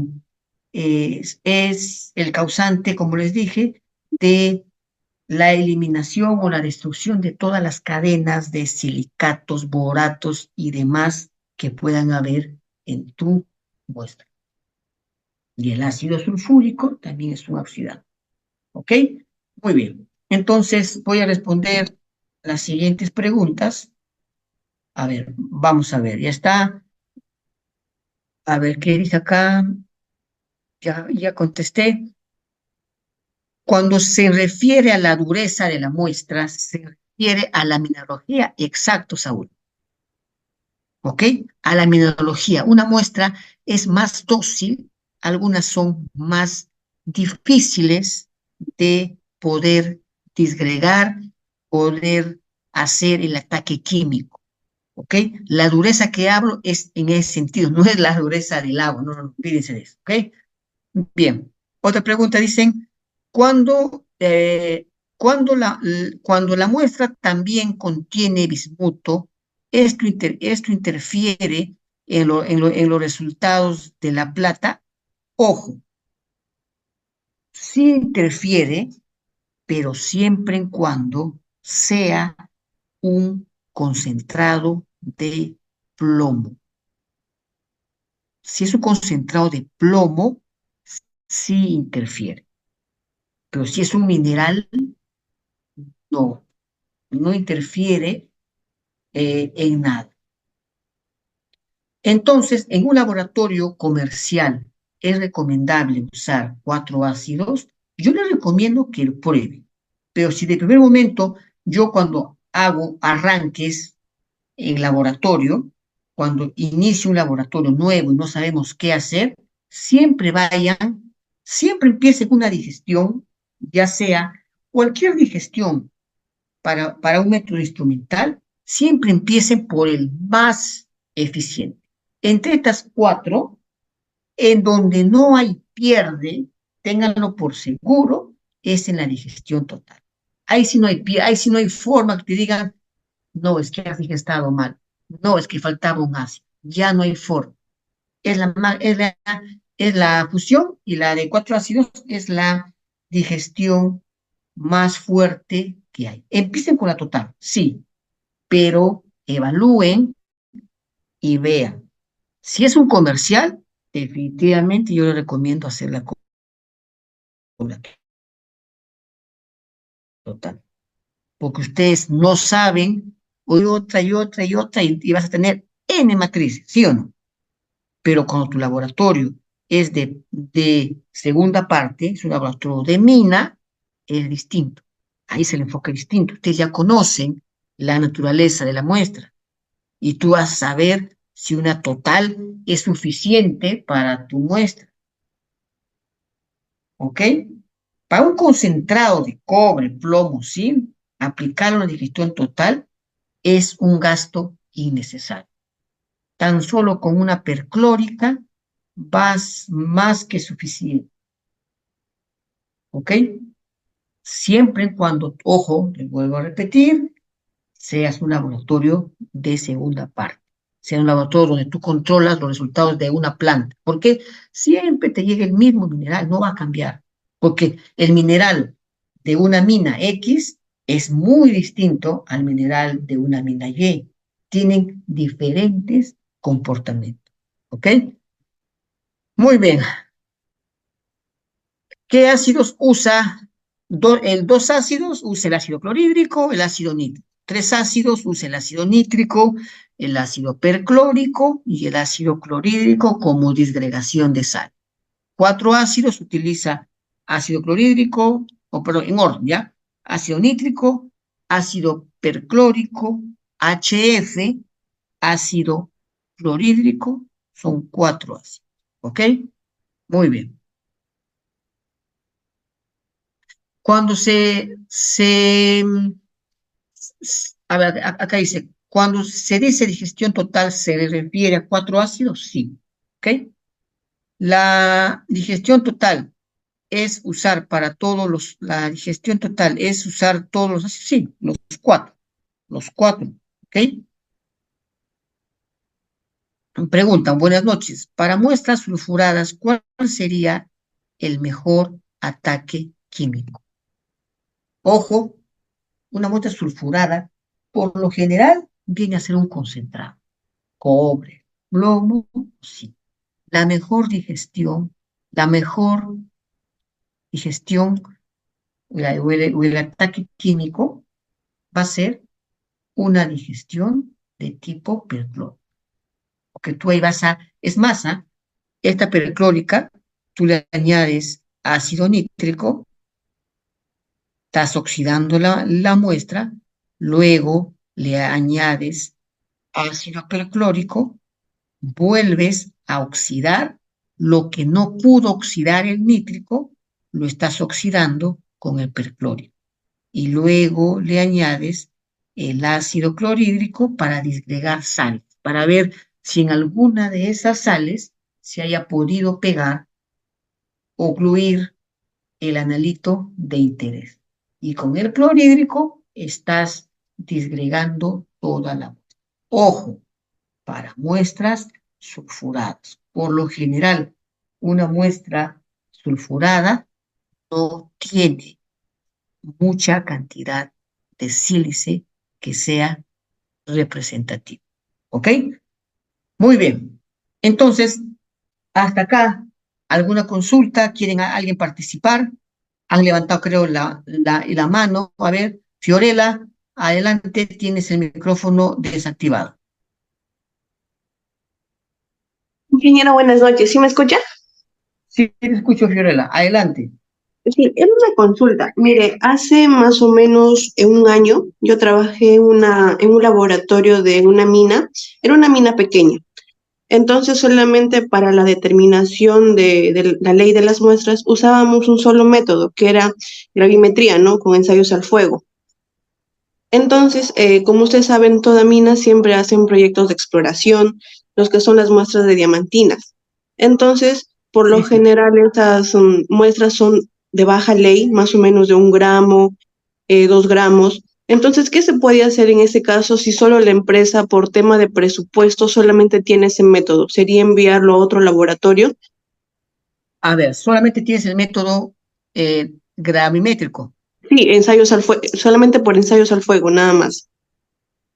es el causante, como les dije, de la eliminación o la destrucción de todas las cadenas de silicatos, boratos y demás que puedan haber en tu muestra. Y el ácido sulfúrico también es un oxidante. ¿Ok? Muy bien. Entonces voy a responder las siguientes preguntas. A ver, vamos a ver, ya está. A ver, ¿qué dice acá? Ya contesté. Cuando se refiere a la dureza de la muestra, se refiere a la mineralogía. Exacto, Saúl. ¿Ok? A la mineralogía. Una muestra es más dócil, algunas son más difíciles de poder disgregar, poder hacer el ataque químico. ¿Ok? La dureza que hablo es en ese sentido, no es la dureza del agua, no, no, olvídense de eso. ¿Ok? Bien. Otra pregunta dicen, ¿cuándo, cuando la muestra también contiene bismuto, esto interfiere en los resultados de la plata? Ojo, sí interfiere, pero siempre en cuando sea un concentrado de plomo. Si es un concentrado de plomo, sí interfiere. Pero si es un mineral, no, no interfiere en nada. Entonces, en un laboratorio comercial, ¿es recomendable usar 4 ácidos? Yo le recomiendo que lo pruebe. Pero si de primer momento, yo cuando hago arranques en laboratorio, cuando inicio un laboratorio nuevo y no sabemos qué hacer, siempre empiecen una digestión, ya sea cualquier digestión para un método instrumental, siempre empiecen por el más eficiente. Entre estas 4, en donde no hay pierde, ténganlo por seguro, es en la digestión total. Ahí sí no hay forma que te digan, no, es que has digestado mal, no, es que faltaba un ácido, ya no hay forma. Es la fusión y la de 4 ácidos es la digestión más fuerte que hay. Empiecen con la total, sí, pero evalúen y vean. Si es un comercial, definitivamente yo les recomiendo hacer la la total, porque ustedes no saben, hoy otra y otra y otra, y vas a tener N matrices, ¿sí o no? Pero cuando tu laboratorio es de segunda parte, es un laboratorio de mina, es distinto. Ahí se le enfoca distinto. Ustedes ya conocen la naturaleza de la muestra y tú vas a saber si una total es suficiente para tu muestra. ¿Ok? Para un concentrado de cobre, plomo, zinc, aplicar una digestión total es un gasto innecesario. Tan solo con una perclórica vas más que suficiente. ¿Ok? Siempre y cuando, ojo, les vuelvo a repetir, seas un laboratorio de segunda parte, sea un laboratorio donde tú controlas los resultados de una planta, porque siempre te llega el mismo mineral, no va a cambiar, porque el mineral de una mina X es muy distinto al mineral de una mina Y, tienen diferentes comportamientos, ¿ok? Muy bien, ¿qué ácidos usa? El 2 ácidos usa el ácido clorhídrico, el ácido nítrico. 3 ácidos usa el ácido nítrico, el ácido perclórico y el ácido clorhídrico como disgregación de sal. 4 ácidos utiliza ácido clorhídrico, o perdón, en orden, ¿ya? Ácido nítrico, ácido perclórico, HF, ácido clorhídrico, son 4 ácidos, ¿ok? Muy bien. Cuando a ver, acá dice, cuando se dice digestión total, ¿se refiere a 4 ácidos? Sí. ¿Ok? La digestión total es usar para todos la digestión total es usar todos los ácidos, sí, los cuatro, ¿ok? Preguntan, buenas noches, para muestras sulfuradas, ¿cuál sería el mejor ataque químico? Ojo, una muestra sulfurada, por lo general, viene a ser un concentrado, cobre, plomo, sí. La mejor digestión, la mejor digestión o el ataque químico va a ser una digestión de tipo perclórico. Porque tú ahí es masa, esta perclórica, tú le añades ácido nítrico, estás oxidando la muestra, luego le añades ácido perclórico, vuelves a oxidar lo que no pudo oxidar el nítrico, lo estás oxidando con el perclórico. Y luego le añades el ácido clorhídrico para disgregar sal, para ver si en alguna de esas sales se haya podido pegar o ocluir el analito de interés. Y con el clorhídrico estás disgregando toda la muestra. Ojo, para muestras sulfuradas. Por lo general, una muestra sulfurada no tiene mucha cantidad de sílice que sea representativo. ¿Ok? Muy bien. Entonces, hasta acá, ¿alguna consulta? ¿Quieren a alguien participar? Han levantado, creo, la mano. A ver, Fiorella, adelante, tienes el micrófono desactivado. Ingeniero, buenas noches. ¿Sí me escucha? Sí, te escucho, Fiorella. Adelante. Sí, es una consulta. Mire, hace más o menos un año yo trabajé en un laboratorio de una mina. Era una mina pequeña. Entonces, solamente para la determinación de la ley de las muestras usábamos un solo método, que era gravimetría, ¿no? Con ensayos al fuego. Entonces, como ustedes saben, toda mina siempre hacen proyectos de exploración, los que son las muestras de diamantinas. Entonces, por lo Sí, sí. general, estas muestras son de baja ley, más o menos de 1 gramo, 2 gramos. Entonces, ¿qué se puede hacer en ese caso si solo la empresa, por tema de presupuesto, solamente tiene ese método? ¿Sería enviarlo a otro laboratorio? A ver, solamente tienes el método gravimétrico. Sí, solamente por ensayos al fuego, nada más.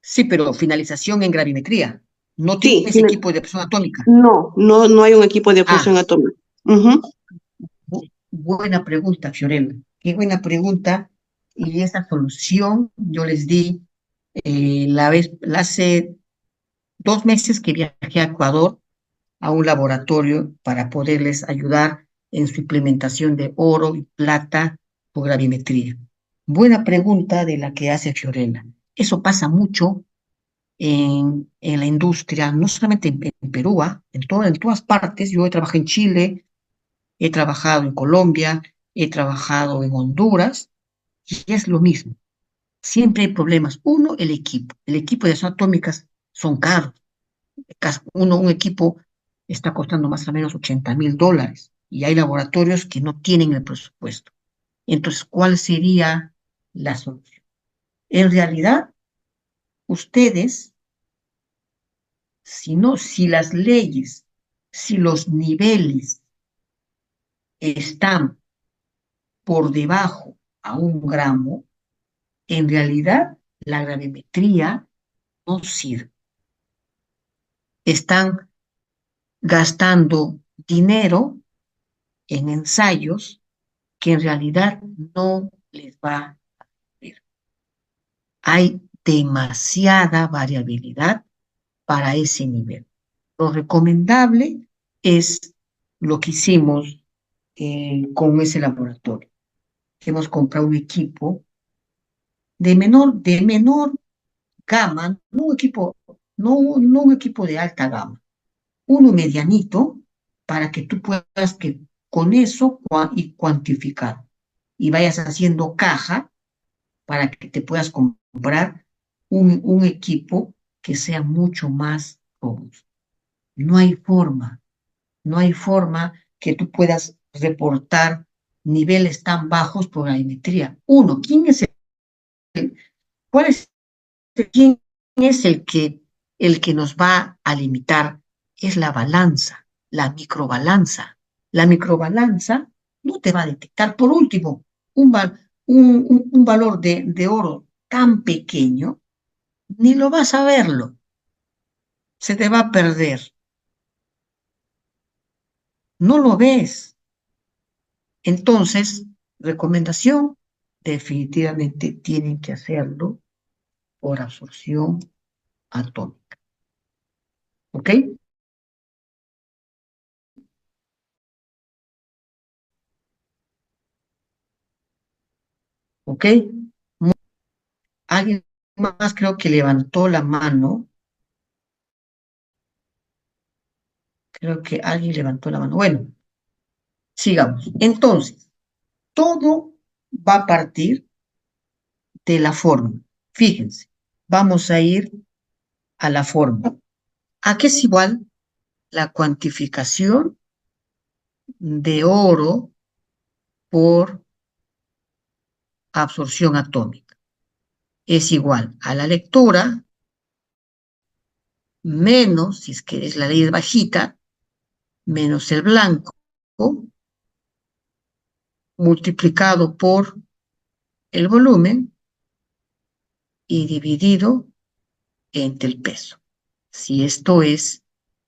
Sí, pero finalización en gravimetría. No Sí, tienes equipo de presión atómica. no hay un equipo de Ah, fusión atómica. Ujú. buena pregunta, Fiorella. Qué buena pregunta. Y esa solución yo les di hace 2 meses que viajé a Ecuador a un laboratorio para poderles ayudar en su implementación de oro y plata por gravimetría. Buena pregunta de la que hace Fiorella. Eso pasa mucho en la industria, no solamente en Perú, en todas partes. Yo he trabajado en Chile, he trabajado en Colombia, he trabajado en Honduras, y es lo mismo. Siempre hay problemas. Uno, el equipo. El equipo de acción atómicas son caros. Un equipo está costando más o menos $80,000 y hay laboratorios que no tienen el presupuesto. Entonces, ¿cuál sería la solución? En realidad, ustedes, si las leyes, si los niveles están por debajo a 1 gramo, en realidad la gravimetría no sirve. Están gastando dinero en ensayos que en realidad no les va a servir. Hay demasiada variabilidad para ese nivel. Lo recomendable es lo que hicimos con ese laboratorio. Hemos comprado un equipo de menor gama, no un equipo de alta gama, uno medianito para que tú puedas que con eso y cuantificar y vayas haciendo caja para que te puedas comprar un equipo que sea mucho más robusto. No hay forma, no hay forma que tú puedas reportar niveles tan bajos por gravimetría. Uno, cuál es, quién es el que nos va a limitar? Es la balanza, la microbalanza. La microbalanza no te va a detectar. Por último, un valor de oro tan pequeño, ni lo vas a verlo, se te va a perder. No lo ves. Entonces, recomendación, definitivamente tienen que hacerlo por absorción atómica. ¿Ok? ¿Ok? Alguien más creo que levantó la mano. Creo que alguien levantó la mano. Bueno, sigamos. Entonces, todo va a partir de la fórmula. Fíjense, vamos a ir a la fórmula. ¿A qué es igual la cuantificación de oro por absorción atómica? Es igual a la lectura menos, si es que es la ley bajita, menos el blanco, multiplicado por el volumen y dividido entre el peso. Si esto es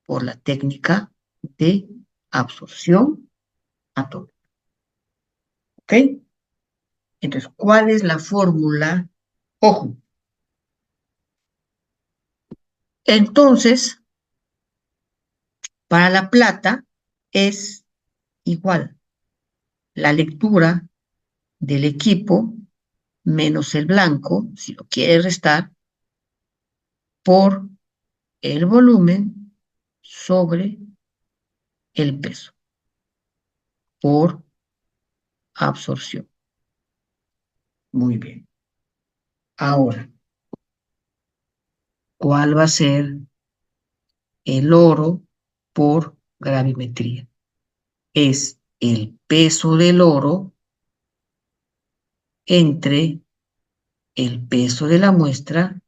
por la técnica de absorción atómica. ¿Ok? Entonces, ¿cuál es la fórmula? Ojo. Entonces, para la plata es igual la lectura del equipo menos el blanco, si lo quieres restar, por el volumen sobre el peso, por absorción. Muy bien. Ahora, ¿cuál va a ser el oro por gravimetría? Es el peso del oro entre el peso de la muestra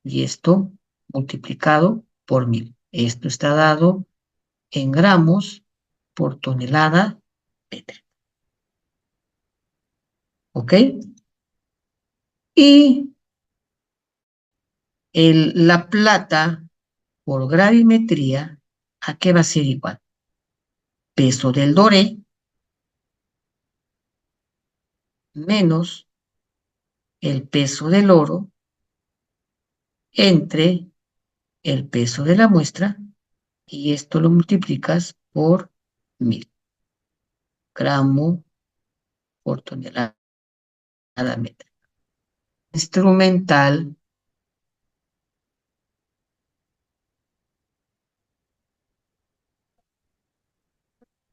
y esto multiplicado por 1000. Esto está dado en gramos por tonelada métrica. ¿Ok? Y la plata por gravimetría, ¿a qué va a ser igual? Peso del doré menos el peso del oro entre el peso de la muestra y esto lo multiplicas por 1000 gramos por tonelada métrica. Instrumental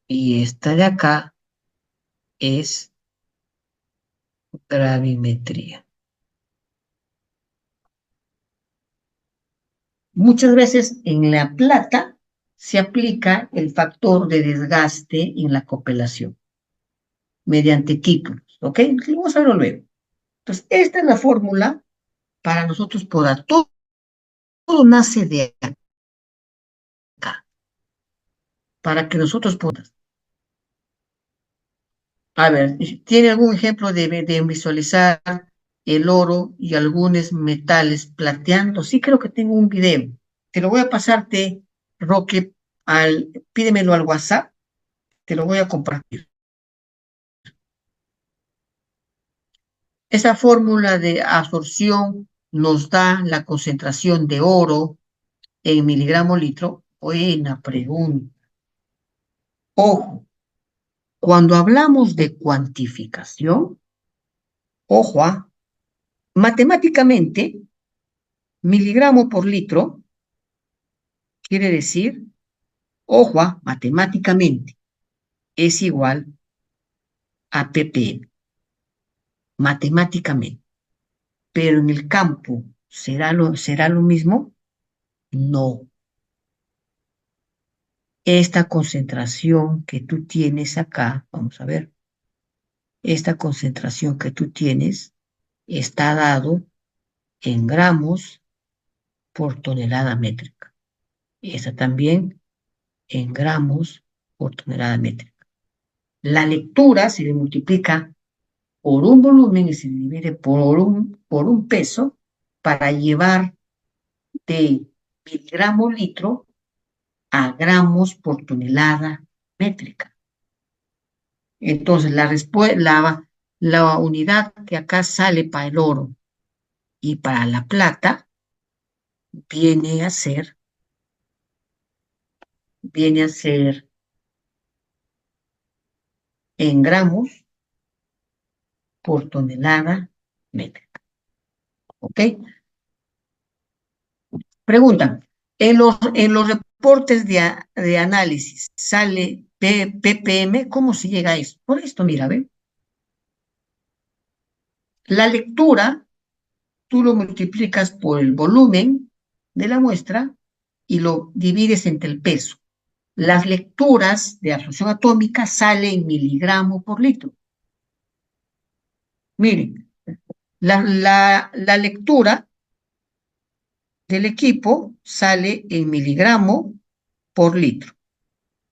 y esta de acá es gravimetría. Muchas veces en la plata se aplica el factor de desgaste en la copelación mediante títulos, ¿ok? Vamos a verlo luego. Entonces, esta es la fórmula para nosotros poder. Todo nace de acá, para que nosotros podamos. A ver, ¿tiene algún ejemplo de visualizar el oro y algunos metales plateando? Sí, creo que tengo un video. Te lo voy a pasarte, Roque, pídemelo al WhatsApp, te lo voy a compartir. Esa fórmula de absorción nos da la concentración de oro en miligramo litro. Buena pregunta. Ojo, cuando hablamos de cuantificación, ojo, matemáticamente, miligramo por litro quiere decir Ojo, matemáticamente es igual a ppm, matemáticamente. Pero en el campo, ¿será lo mismo? No. Esta concentración que tú tienes acá, vamos a ver, esta concentración que tú tienes está dado en gramos por tonelada métrica. Esta también en gramos por tonelada métrica. La lectura se le multiplica por un volumen y se divide por un peso para llevar de miligramo litro a gramos por tonelada métrica. Entonces, la unidad que acá sale para el oro y para la plata viene a ser en gramos por tonelada métrica. ¿Ok? Preguntan, en los reportes de análisis sale ppm, ¿cómo se llega a eso? Por esto, mira, ¿ve? La lectura, tú lo multiplicas por el volumen de la muestra y lo divides entre el peso. Las lecturas de absorción atómica salen en miligramo por litro. Miren, la lectura del equipo sale en miligramo por litro.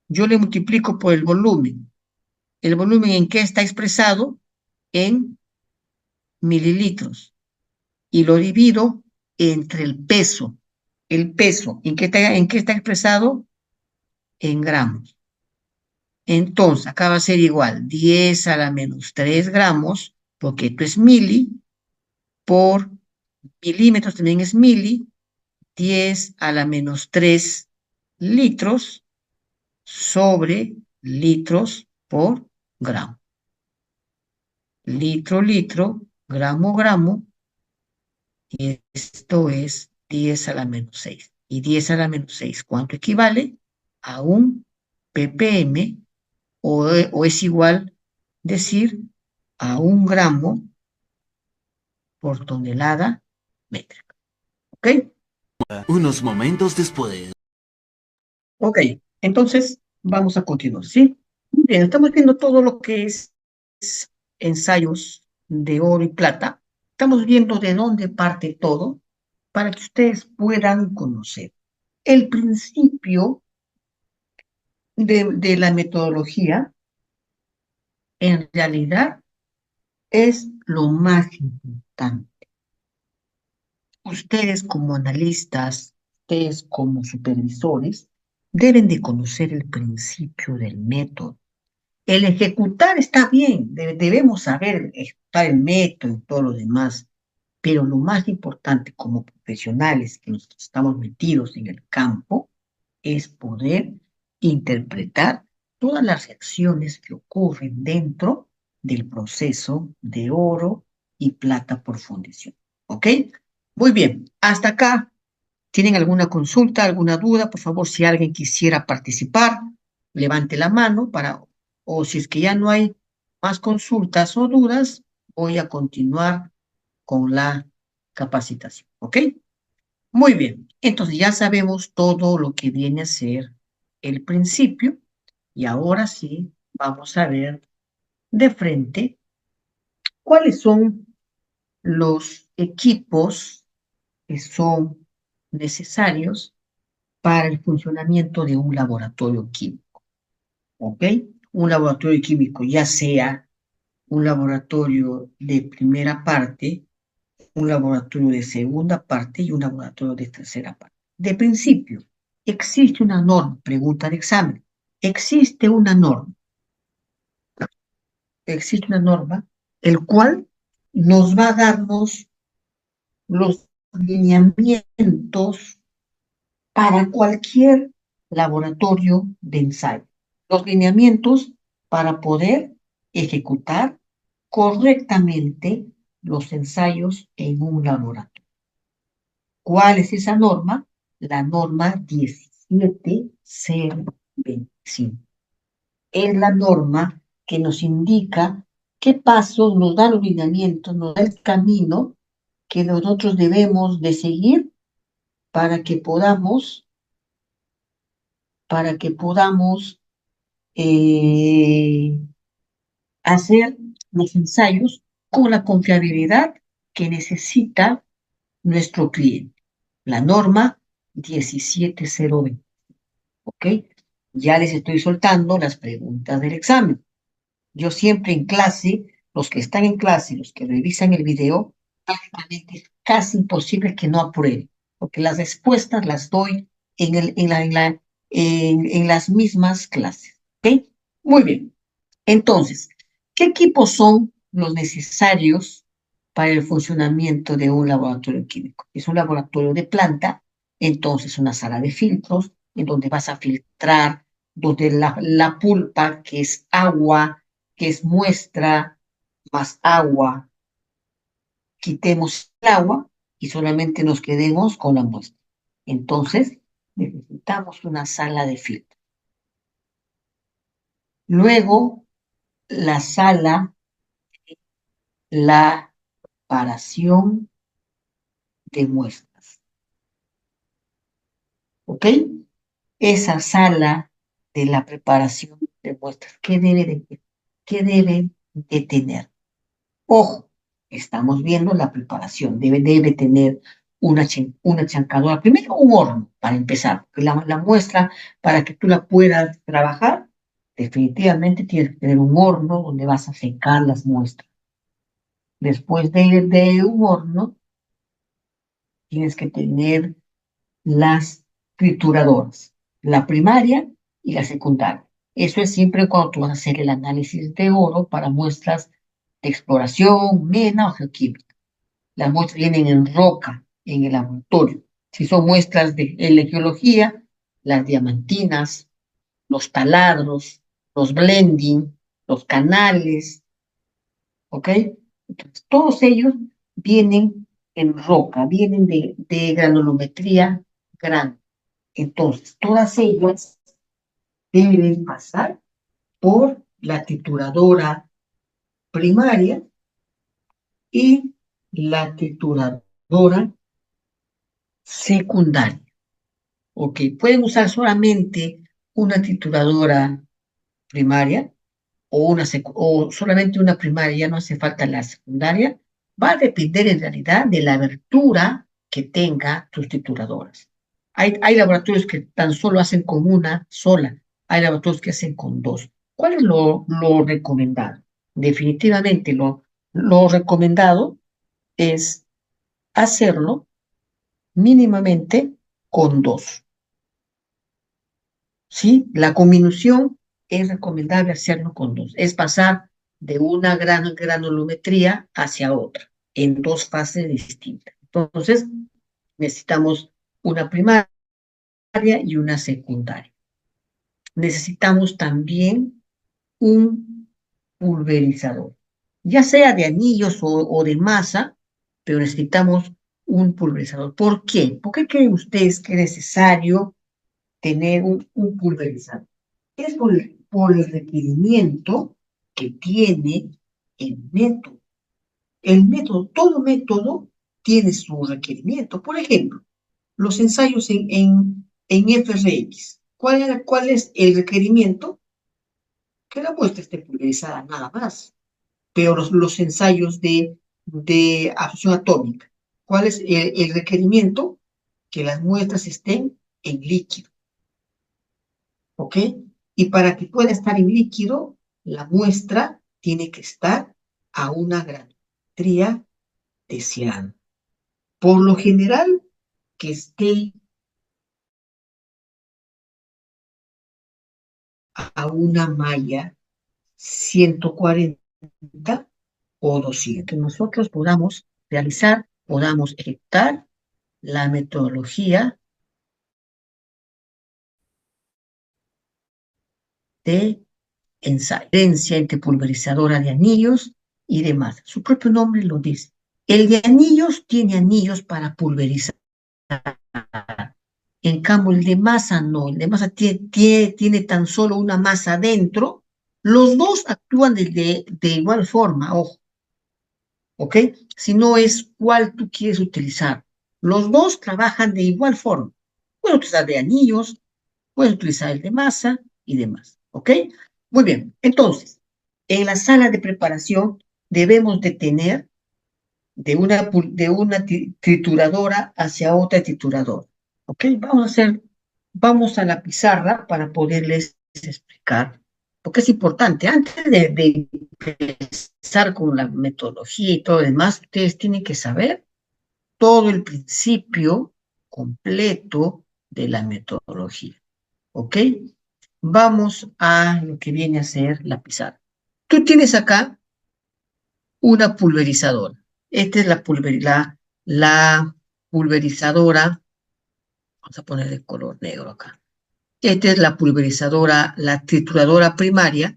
Yo le multiplico por el volumen. ¿El volumen en qué está expresado? En mililitros. Y lo divido entre el peso. El peso, ¿en qué está expresado? En gramos. Entonces, acá va a ser igual, 10 a la menos 3 gramos, porque esto es mili, por milímetros también es mili, 10 a la menos 3 litros sobre litros por gramo. Litro, litro, gramo, gramo, y esto es 10 a la menos 6. Y 10 a la menos 6, ¿cuánto equivale? A un ppm, o es igual decir a un gramo por tonelada métrica. ¿Ok? Unos momentos después. Ok, entonces vamos a continuar, ¿sí? Muy bien, estamos viendo todo lo que es ensayos de oro y plata. Estamos viendo de dónde parte todo para que ustedes puedan conocer. El principio de la metodología, en realidad, es lo más importante. Ustedes como analistas, ustedes como supervisores, deben de conocer el principio del método. El ejecutar está bien, debemos saber ejecutar el método y todo lo demás, pero lo más importante como profesionales que nos estamos metidos en el campo es poder interpretar todas las reacciones que ocurren dentro del proceso de oro y plata por fundición. ¿Ok? Muy bien, hasta acá. ¿Tienen alguna consulta, alguna duda? Por favor, si alguien quisiera participar, levante la mano o si es que ya no hay más consultas o dudas, voy a continuar con la capacitación. ¿Ok? Muy bien, entonces ya sabemos todo lo que viene a ser el principio y ahora sí vamos a ver de frente cuáles son los equipos que son necesarios para el funcionamiento de un laboratorio químico, ¿ok? Un laboratorio químico, ya sea un laboratorio de primera parte, un laboratorio de segunda parte y un laboratorio de tercera parte. De principio, existe una norma, pregunta de examen, existe una norma, el cual nos va a darnos los lineamientos para cualquier laboratorio de ensayo. Los lineamientos para poder ejecutar correctamente los ensayos en un laboratorio. ¿Cuál es esa norma? La norma 1701. 25. Es la norma que nos indica qué pasos nos da los lineamientos, nos da el camino que nosotros debemos de seguir para que podamos hacer los ensayos con la confiabilidad que necesita nuestro cliente. La norma 17020. ¿Ok? Ya les estoy soltando las preguntas del examen. Yo siempre en clase, los que están en clase, los que revisan el video, prácticamente es casi imposible que no aprueben, porque las respuestas las doy en las mismas clases. ¿Ok? Muy bien. Entonces, ¿qué equipos son los necesarios para el funcionamiento de un laboratorio químico? Es un laboratorio de planta, entonces una sala de filtros, en donde vas a filtrar, donde la pulpa, que es agua, que es muestra más agua, quitemos el agua y solamente nos quedemos con la muestra. Entonces, necesitamos una sala de filtro. Luego, la sala, la preparación de muestras. ¿Ok? Esa sala de la preparación de muestras, ¿qué debe de tener? Ojo, estamos viendo la preparación, debe tener una chancadora, primero un horno para empezar, porque la muestra para que tú la puedas trabajar, definitivamente tienes que tener un horno donde vas a secar las muestras. Después de un horno, tienes que tener las trituradoras, la primaria y la secundaria. Eso es siempre cuando tú vas a hacer el análisis de oro para muestras de exploración, mena o geoquímica. Las muestras vienen en roca, en el laboratorio. Si son muestras de geología, las diamantinas, los taladros, los blending, los canales, ¿ok? Entonces, todos ellos vienen en roca, vienen de granulometría grande. Entonces, todas ellas deben pasar por la trituradora primaria y la trituradora secundaria. Ok, pueden usar solamente una trituradora primaria o solamente una primaria, ya no hace falta la secundaria. Va a depender en realidad de la abertura que tenga tus trituradoras. Hay laboratorios que tan solo hacen con una sola, hay laboratorios que hacen con dos. ¿Cuál es lo recomendado? Definitivamente lo recomendado es hacerlo mínimamente con dos. ¿Sí? La combinación es recomendable hacerlo con dos. Es pasar de una gran granulometría hacia otra, en dos fases distintas. Entonces, necesitamos una primaria y una secundaria. Necesitamos también un pulverizador, ya sea de anillos o de masa, pero necesitamos un pulverizador. ¿Por qué? ¿Por qué creen ustedes que es necesario tener un pulverizador? Es por el requerimiento que tiene el método. El método, todo método tiene su requerimiento. Por ejemplo, los ensayos en FRX. ¿Cuál es el requerimiento? Que la muestra esté pulverizada, nada más. Pero los ensayos de absorción atómica, ¿cuál es el requerimiento? Que las muestras estén en líquido. ¿Ok? Y para que pueda estar en líquido, la muestra tiene que estar a una granulometría deseada. Por lo general, que esté a una malla 140 o 200. Que nosotros podamos ejecutar la metodología de ensayo. Diferencia entre pulverizadora de anillos y demás. Su propio nombre lo dice. El de anillos tiene anillos para pulverizar. En cambio, el de masa no, el de masa tiene tan solo una masa dentro. Los dos actúan de igual forma, ojo, ¿ok? Si no es cuál tú quieres utilizar. Los dos trabajan de igual forma. Puedes utilizar de anillos, puedes utilizar el de masa y demás, ¿ok? Muy bien, entonces, en la sala de preparación debemos de tener de una trituradora hacia otra trituradora, ¿ok? Vamos a la pizarra para poderles explicar, porque es importante, antes de empezar con la metodología y todo lo demás, ustedes tienen que saber todo el principio completo de la metodología, ¿ok? Vamos a lo que viene a ser la pizarra. Tú tienes acá una pulverizadora. Esta es la pulverizadora. Vamos a poner el color negro acá. Esta es la pulverizadora, la trituradora primaria.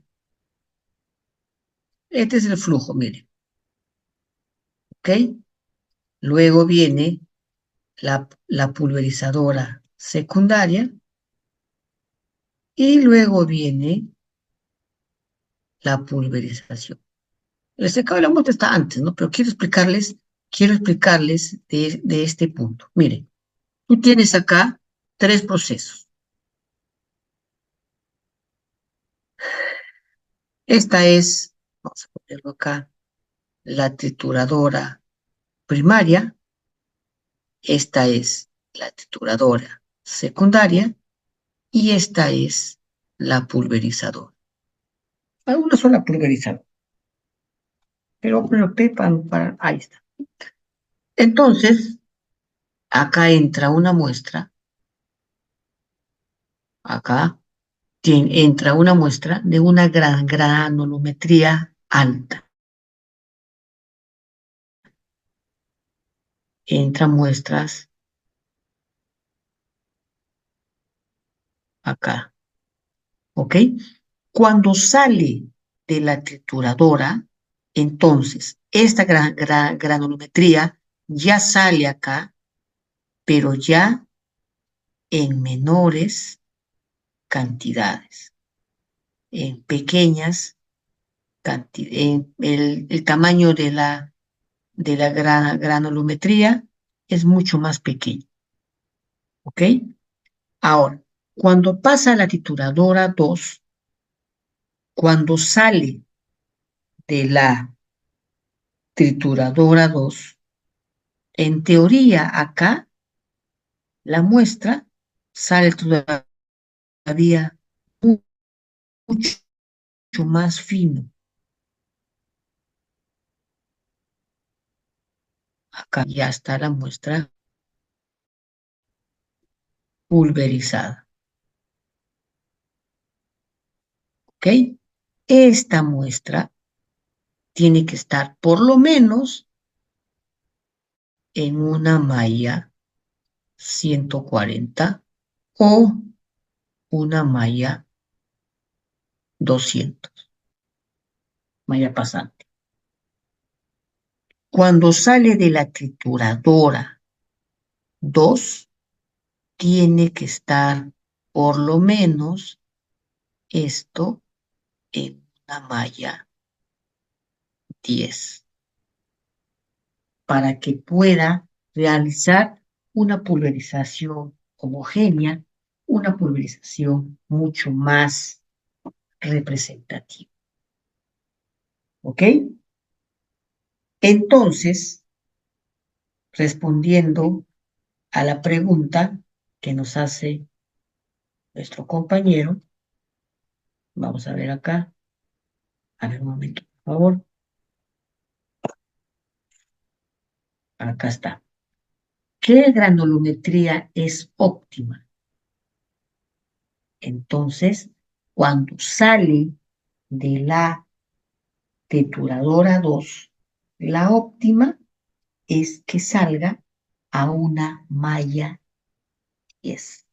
Este es el flujo, miren. ¿Ok? Luego viene la pulverizadora secundaria. Y luego viene la pulverización. El secado de la muestra está antes, ¿no? Pero quiero explicarles de este punto. Miren, tú tienes acá tres procesos. Esta es, vamos a ponerlo acá, la trituradora primaria. Esta es la trituradora secundaria. Y esta es la pulverizadora. Hay una sola pulverizadora. Pero ahí está. Entonces, acá entra una muestra. Acá entra una muestra de una gran granulometría alta. Entran muestras acá, ¿ok? Cuando sale de la trituradora, entonces esta granulometría ya sale acá, pero ya en menores cantidades, en pequeñas cantidades. El tamaño de la granulometría es mucho más pequeño, ¿ok? Ahora, cuando pasa a la trituradora 2, cuando sale de la trituradora 2, en teoría acá la muestra sale todavía mucho más fino. Acá ya está la muestra pulverizada, ¿ok? Esta muestra tiene que estar por lo menos en una malla 140 o una malla 200, malla pasante. Cuando sale de la trituradora 2, tiene que estar por lo menos esto en una malla 10, para que pueda realizar una pulverización homogénea, una pulverización mucho más representativa. ¿Ok? Entonces, respondiendo a la pregunta que nos hace nuestro compañero, vamos a ver acá. A ver un momento, por favor. Acá está. ¿Qué granulometría es óptima? Entonces, cuando sale de la trituradora 2, la óptima es que salga a una malla 10.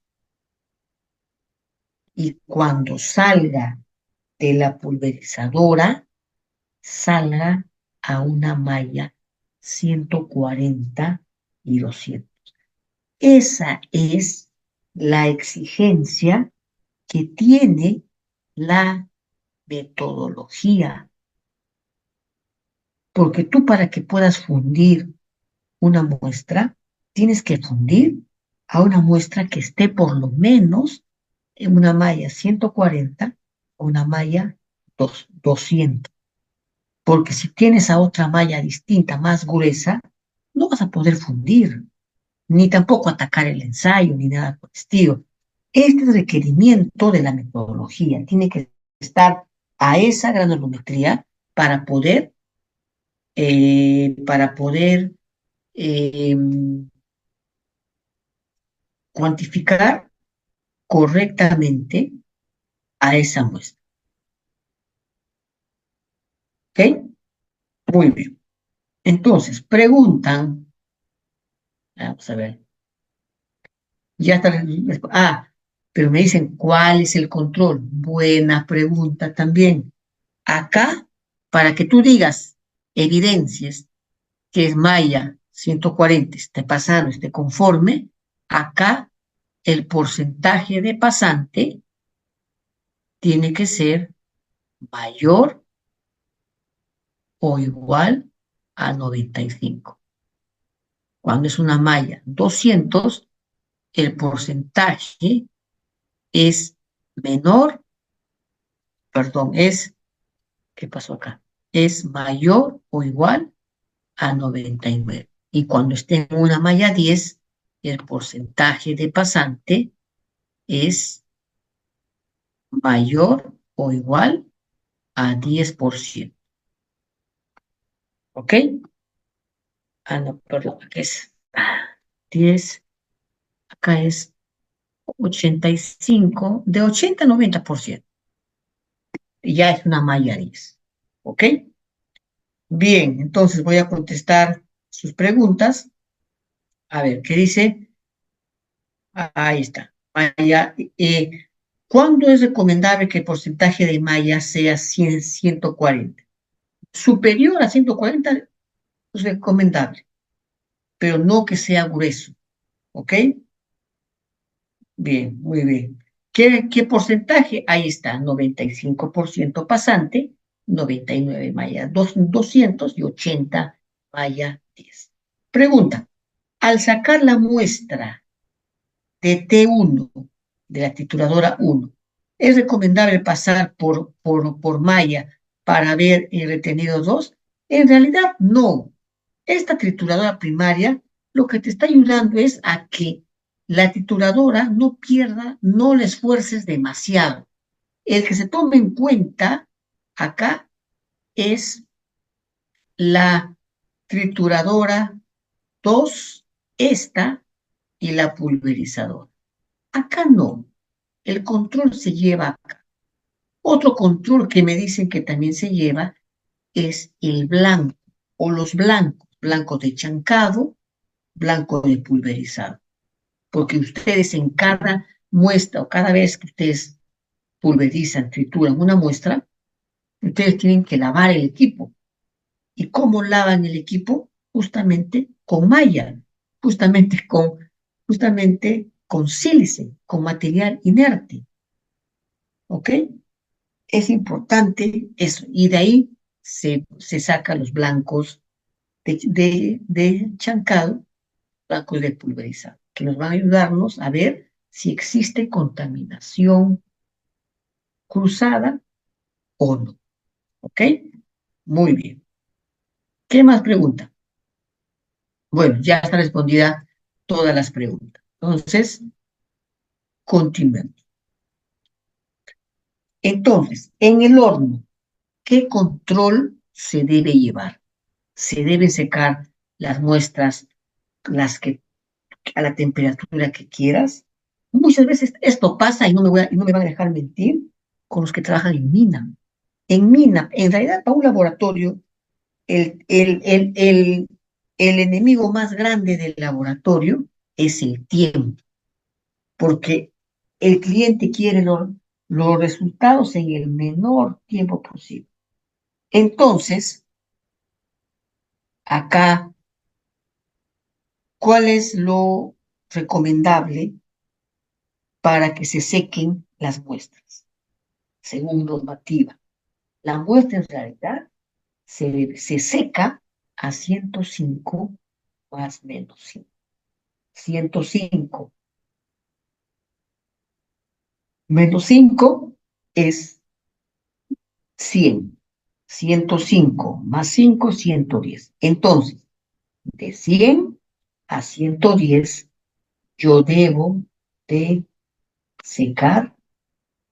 Y cuando salga de la pulverizadora, salga a una malla 140 y 200. Esa es la exigencia que tiene la metodología. Porque tú para que puedas fundir una muestra, tienes que fundir a una muestra que esté por lo menos en una malla 140 o una malla 200. Porque si tienes a otra malla distinta, más gruesa, no vas a poder fundir, ni tampoco atacar el ensayo, ni nada por el estilo. Este requerimiento de la metodología tiene que estar a esa granulometría para poder, para poder eh, cuantificar correctamente a esa muestra. ¿Ok? Muy bien. Entonces, preguntan, vamos a ver, ya está, pero me dicen, ¿cuál es el control? Buena pregunta también. Acá, para que tú digas, evidencias que es malla 140, esté pasando, esté conforme, acá el porcentaje de pasante tiene que ser mayor o igual a 95. Cuando es una malla 200, el porcentaje es menor, perdón, ¿qué pasó acá? Es mayor o igual a 99. Y cuando esté en una malla 10, el porcentaje de pasante es mayor o igual a 10%. ¿Ok? No, perdón, acá es 10, acá es 85, de 80 a 90%. Ya es una malla 10. ¿Ok? Bien, entonces voy a contestar sus preguntas. A ver, ¿qué dice? Ahí está. Malla, ¿cuándo es recomendable que el porcentaje de malla sea 100, 140? Superior a 140 es recomendable, pero no que sea grueso. ¿Ok? Bien, muy bien. ¿Qué porcentaje? Ahí está, 95% pasante, 99 malla 200 y 80 malla 10. Pregunta, al sacar la muestra de T1, de la trituradora 1, ¿es recomendable pasar por malla para ver el retenido 2? En realidad, no. Esta trituradora primaria lo que te está ayudando es a que la trituradora no pierda, no la esfuerces demasiado. El que se tome en cuenta acá es la trituradora 2, esta y la pulverizadora. Acá no, el control se lleva acá. Otro control que me dicen que también se lleva es el blanco o los blancos, blanco de chancado, blanco de pulverizado. Porque ustedes en cada muestra o cada vez que ustedes pulverizan, trituran una muestra, ustedes tienen que lavar el equipo. ¿Y cómo lavan el equipo? Justamente con malla, justamente con sílice, con material inerte. ¿Ok? Es importante eso. Y de ahí se sacan los blancos de chancado, blancos de pulverizado, que nos van a ayudarnos a ver si existe contaminación cruzada o no. ¿Ok? Muy bien. ¿Qué más pregunta? Bueno, ya está respondida todas las preguntas. Entonces, continuemos. Entonces, en el horno, ¿qué control se debe llevar? Se deben secar las muestras, las que a la temperatura que quieras. Muchas veces esto pasa y no me van a dejar mentir con los que trabajan en mina. En mina, en realidad, para un laboratorio, el, el, el, el, el enemigo más grande del laboratorio es el tiempo, porque el cliente quiere los resultados en el menor tiempo posible. Entonces, acá, ¿cuál es lo recomendable? para que se sequen las muestras, según normativa. La muestra en realidad se seca a 105 más menos 5. 105 menos 5 es 100. 105 más 5, 110. Entonces, de 100 a 110, yo debo de secar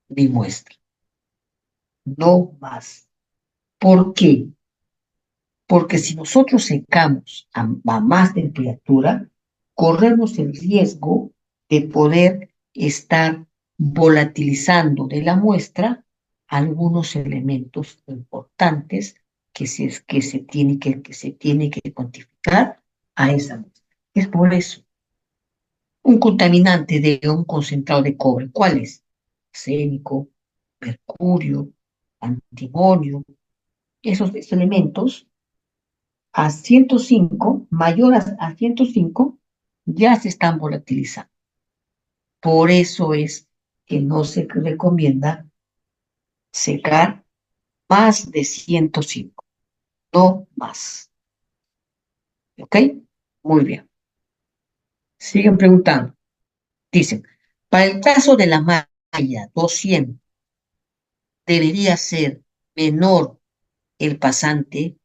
mi muestra, no más. ¿Por qué? Porque si nosotros secamos a más temperatura, corremos el riesgo de poder estar volatilizando de la muestra algunos elementos importantes que se tiene que cuantificar a esa muestra. Es por eso. Un contaminante de un concentrado de cobre, ¿cuál es? Arsénico, mercurio, antimonio. Esos elementos a 105, mayor a 105, ya se están volatilizando. Por eso es que no se recomienda secar más de 105, no más. ¿Ok? Muy bien. Siguen preguntando. Dicen, para el caso de la malla 200, debería ser menor el pasante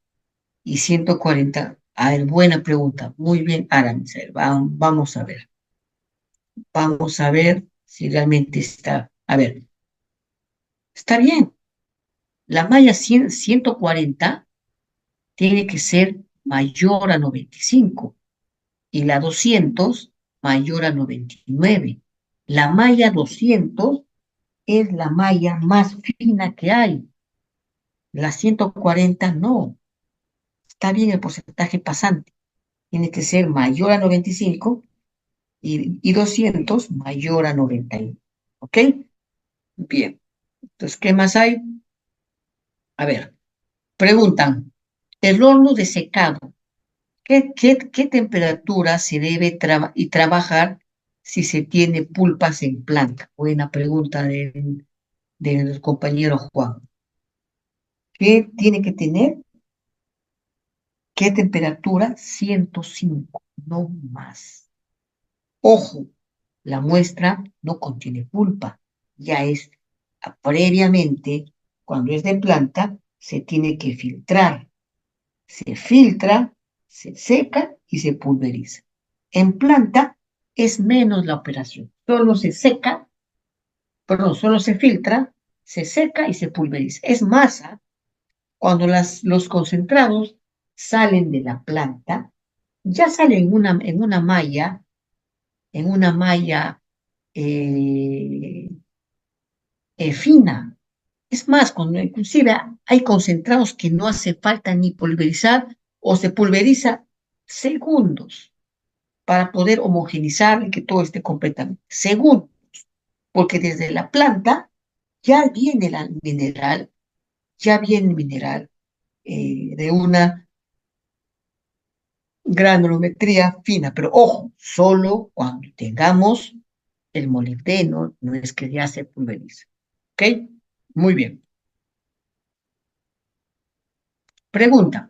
y 140. A ver, buena pregunta. Muy bien, Aramis. Vamos a ver. Vamos a ver si realmente está. A ver, está bien. La malla 140 tiene que ser mayor a 95 y la 200 mayor a 99. La malla 200 es la malla más fina que hay. La 140 no. Está bien el porcentaje pasante. Tiene que ser mayor a 95 y 200 mayor a 91. ¿Ok? Bien. Entonces, ¿qué más hay? A ver, preguntan, el horno de secado, ¿qué temperatura se debe trabajar si se tiene pulpas en planta? Buena pregunta del compañero Juan. ¿Qué tiene que tener? ¿Qué temperatura? 105, no más. Ojo, la muestra no contiene pulpa, ya es previamente, cuando es de planta, se tiene que filtrar. Se filtra, se seca y se pulveriza. En planta es menos la operación. Solo se seca, perdón, solo se filtra, se seca y se pulveriza. Es masa. Cuando los concentrados salen de la planta, ya salen en una malla fina. Es más, cuando inclusive hay concentrados que no hace falta ni pulverizar o se pulveriza segundos para poder homogenizar y que todo esté completamente. Segundos, porque desde la planta ya viene el mineral, de una granulometría fina, pero ojo, solo cuando tengamos el molibdeno, no es que ya se pulveriza. ¿Ok? Muy bien. Pregunta.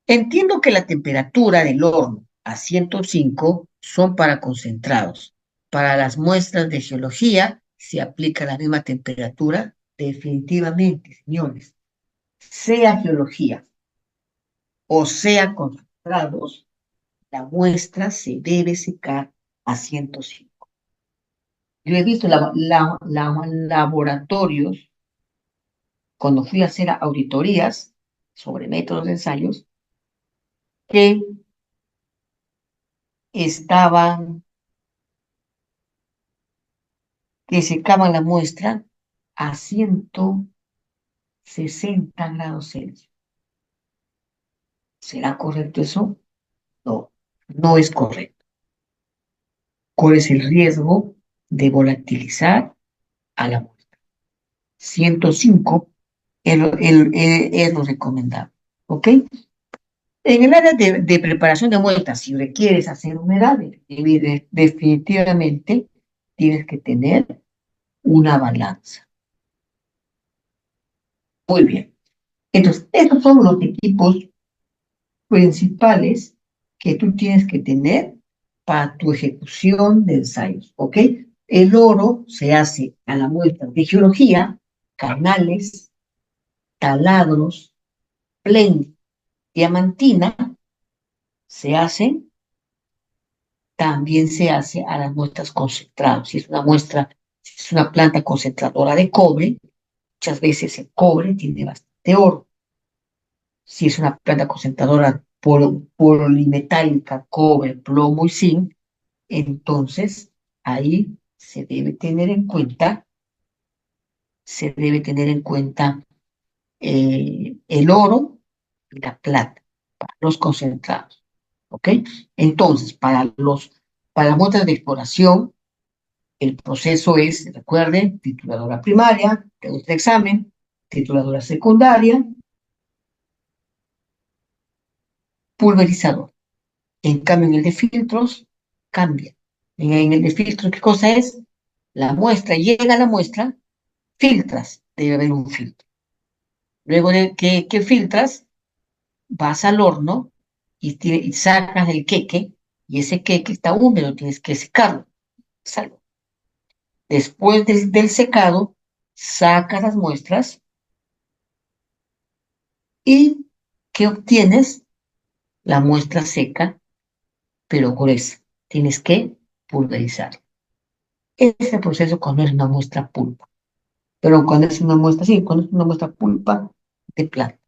Entiendo que la temperatura del horno a 105 son para concentrados. Para las muestras de geología se aplica la misma temperatura. Definitivamente, señores. Sea geología o sea concentrados, la muestra se debe secar a 105. Yo he visto laboratorios, cuando fui a hacer auditorías sobre métodos de ensayos, que estaban, que secaban la muestra a 160 grados Celsius. ¿Será correcto eso? No, no es correcto. ¿Cuál es el riesgo de volatilizar a la muestra? 105 es lo recomendable. ¿Ok? En el área de preparación de muestras, si requieres hacer humedad, definitivamente tienes que tener una balanza. Muy bien. Entonces, estos son los equipos principales que tú tienes que tener para tu ejecución de ensayos, ¿ok? El oro se hace a la muestra de geología, canales, taladros, plen, diamantina, se hacen, también se hace a las muestras concentradas. Si es una muestra, si es una planta concentradora de cobre, muchas veces el cobre tiene bastante oro. Si es una planta concentradora polimetálica, cobre, plomo y zinc, entonces ahí se debe tener en cuenta el oro y la plata para los concentrados. ¿Ok? Entonces, para muestras de exploración, el proceso es, recuerden, tituladora primaria, te gusta el examen, tituladora secundaria, pulverizador. En cambio, en el de filtros, cambia. En el de filtros, ¿qué cosa es? La muestra, llega a la muestra, filtras, debe haber un filtro. Luego de que filtras, vas al horno y sacas el queque, y ese queque está húmedo, tienes que secarlo. Salvo. Después del secado, sacas las muestras y ¿qué obtienes? La muestra seca, pero gruesa. Tienes que pulverizar. Ese es el proceso cuando es una muestra pulpa. Pero cuando es una muestra, sí, cuando es una muestra pulpa de plata.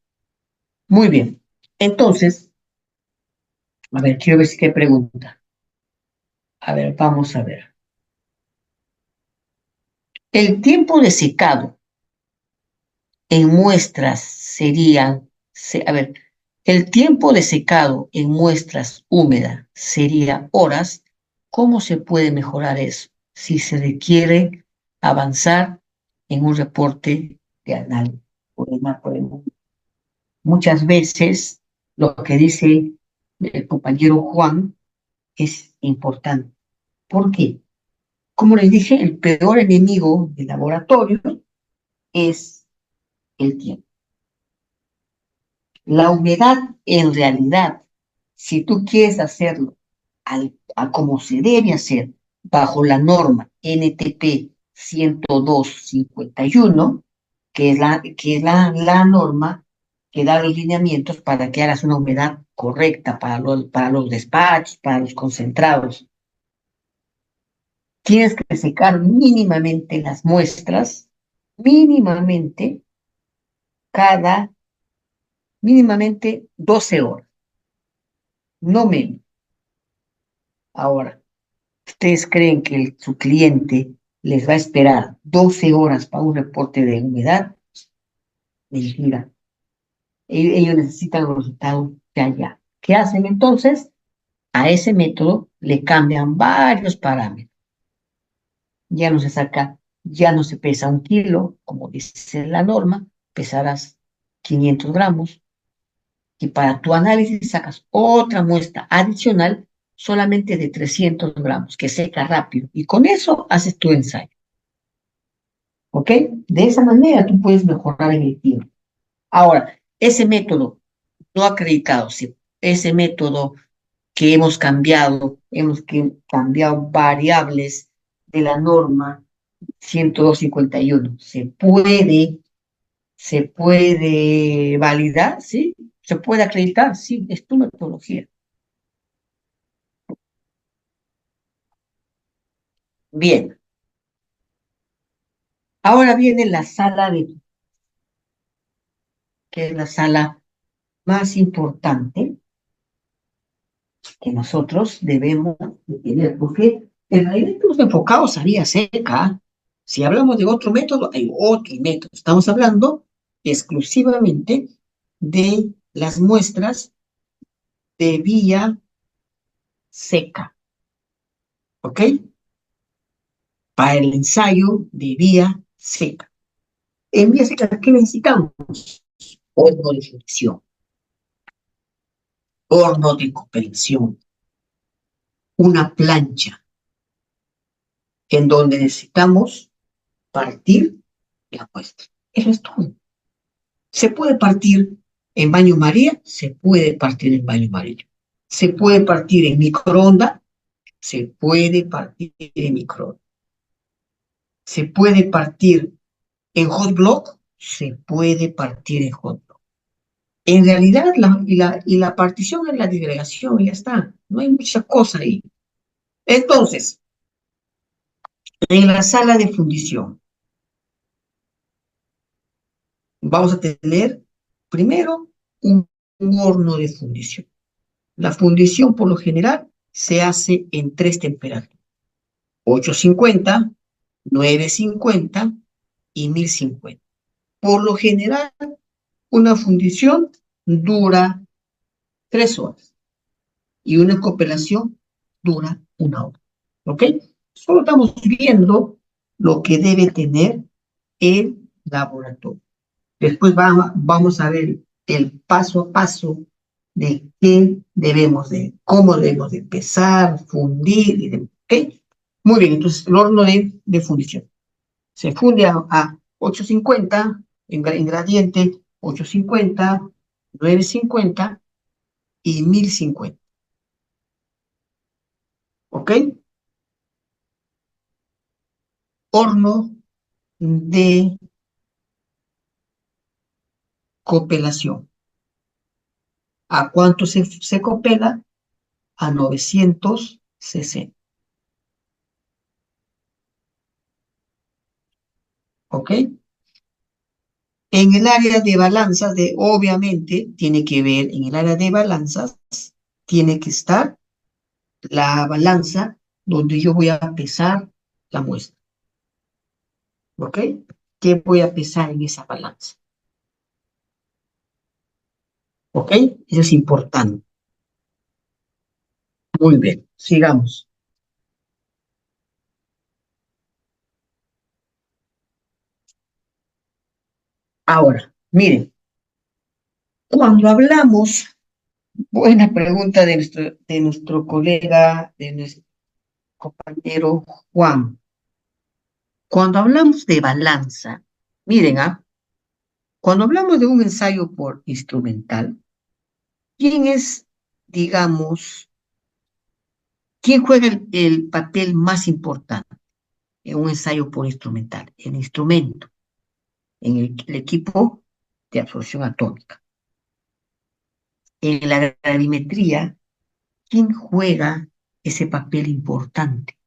Muy bien. Entonces, a ver, quiero ver si qué pregunta. A ver, vamos a ver. El tiempo de secado en muestras sería, a ver, el tiempo de secado en muestras húmedas sería horas. ¿Cómo se puede mejorar eso? Si se requiere avanzar en un reporte de análisis. Muchas veces lo que dice el compañero Juan es importante. ¿Por qué? Como les dije, el peor enemigo del laboratorio es el tiempo. La humedad, en realidad, si tú quieres hacerlo a como se debe hacer, bajo la norma NTP 102.51, que es la norma que da los lineamientos para que hagas una humedad correcta para los despachos, para los concentrados. Tienes que secar mínimamente las muestras, mínimamente mínimamente 12 horas, no menos. Ahora, ¿ustedes creen que su cliente les va a esperar 12 horas para un reporte de humedad? Mentira. Ellos necesitan los resultados de allá. ¿Qué hacen entonces? A ese método le cambian varios parámetros. Ya no se saca, ya no se pesa 1 kilo, como dice la norma, pesarás 500 gramos. Y para tu análisis sacas otra muestra adicional solamente de 300 gramos, que seca rápido. Y con eso haces tu ensayo. ¿Ok? De esa manera tú puedes mejorar en el tiempo. Ahora, ese método no acreditado, sí, ese método que hemos cambiado variables de la norma 102.51, se puede validar, ¿sí? Se puede acreditar, sí, es tu metodología. Bien. Ahora viene la sala que es la sala más importante que nosotros debemos de tener, porque en realidad estamos enfocados a vía seca. Si hablamos de otro método, hay otro método. Estamos hablando exclusivamente de las muestras de vía seca, ¿ok? Para el ensayo de vía seca. En vía seca, ¿qué necesitamos? Horno de fricción, horno de comprensión, una plancha, en donde necesitamos partir la muestra. Eso es todo. ¿Se puede partir en baño María? Se puede partir en baño María. ¿Se puede partir en microondas? Se puede partir en microondas. ¿Se puede partir en hot block? Se puede partir en hot block. En realidad, la partición es la disgregación, ya está. No hay mucha cosa ahí. Entonces, en la sala de fundición, vamos a tener primero un horno de fundición. La fundición, por lo general, se hace en 3 temperaturas: 850, 950 y 1050. Por lo general, una fundición dura 3 horas y una cooperación dura 1 hora. ¿Ok? Solo estamos viendo lo que debe tener el laboratorio. Después vamos a ver el paso a paso de cómo debemos de empezar, fundir, ¿ok? Muy bien, entonces el horno de fundición. Se funde a 850, en gradiente 850, 950 y 1050. ¿Ok? Horno de copelación. ¿A cuánto se copela? A 960. ¿Ok? En el área de balanzas, obviamente, tiene que ver, en el área de balanzas, tiene que estar la balanza donde yo voy a pesar la muestra. ¿Ok? ¿Qué voy a pesar en esa balanza? ¿Ok? Eso es importante. Muy bien, sigamos. Ahora, miren, cuando hablamos, buena pregunta de nuestro colega, de nuestro compañero Juan. Cuando hablamos de balanza, miren, cuando hablamos de un ensayo por instrumental, ¿quién es, digamos, quién juega el papel más importante en un ensayo por instrumental? El instrumento, en el equipo de absorción atómica. En la gravimetría, ¿quién juega ese papel importante?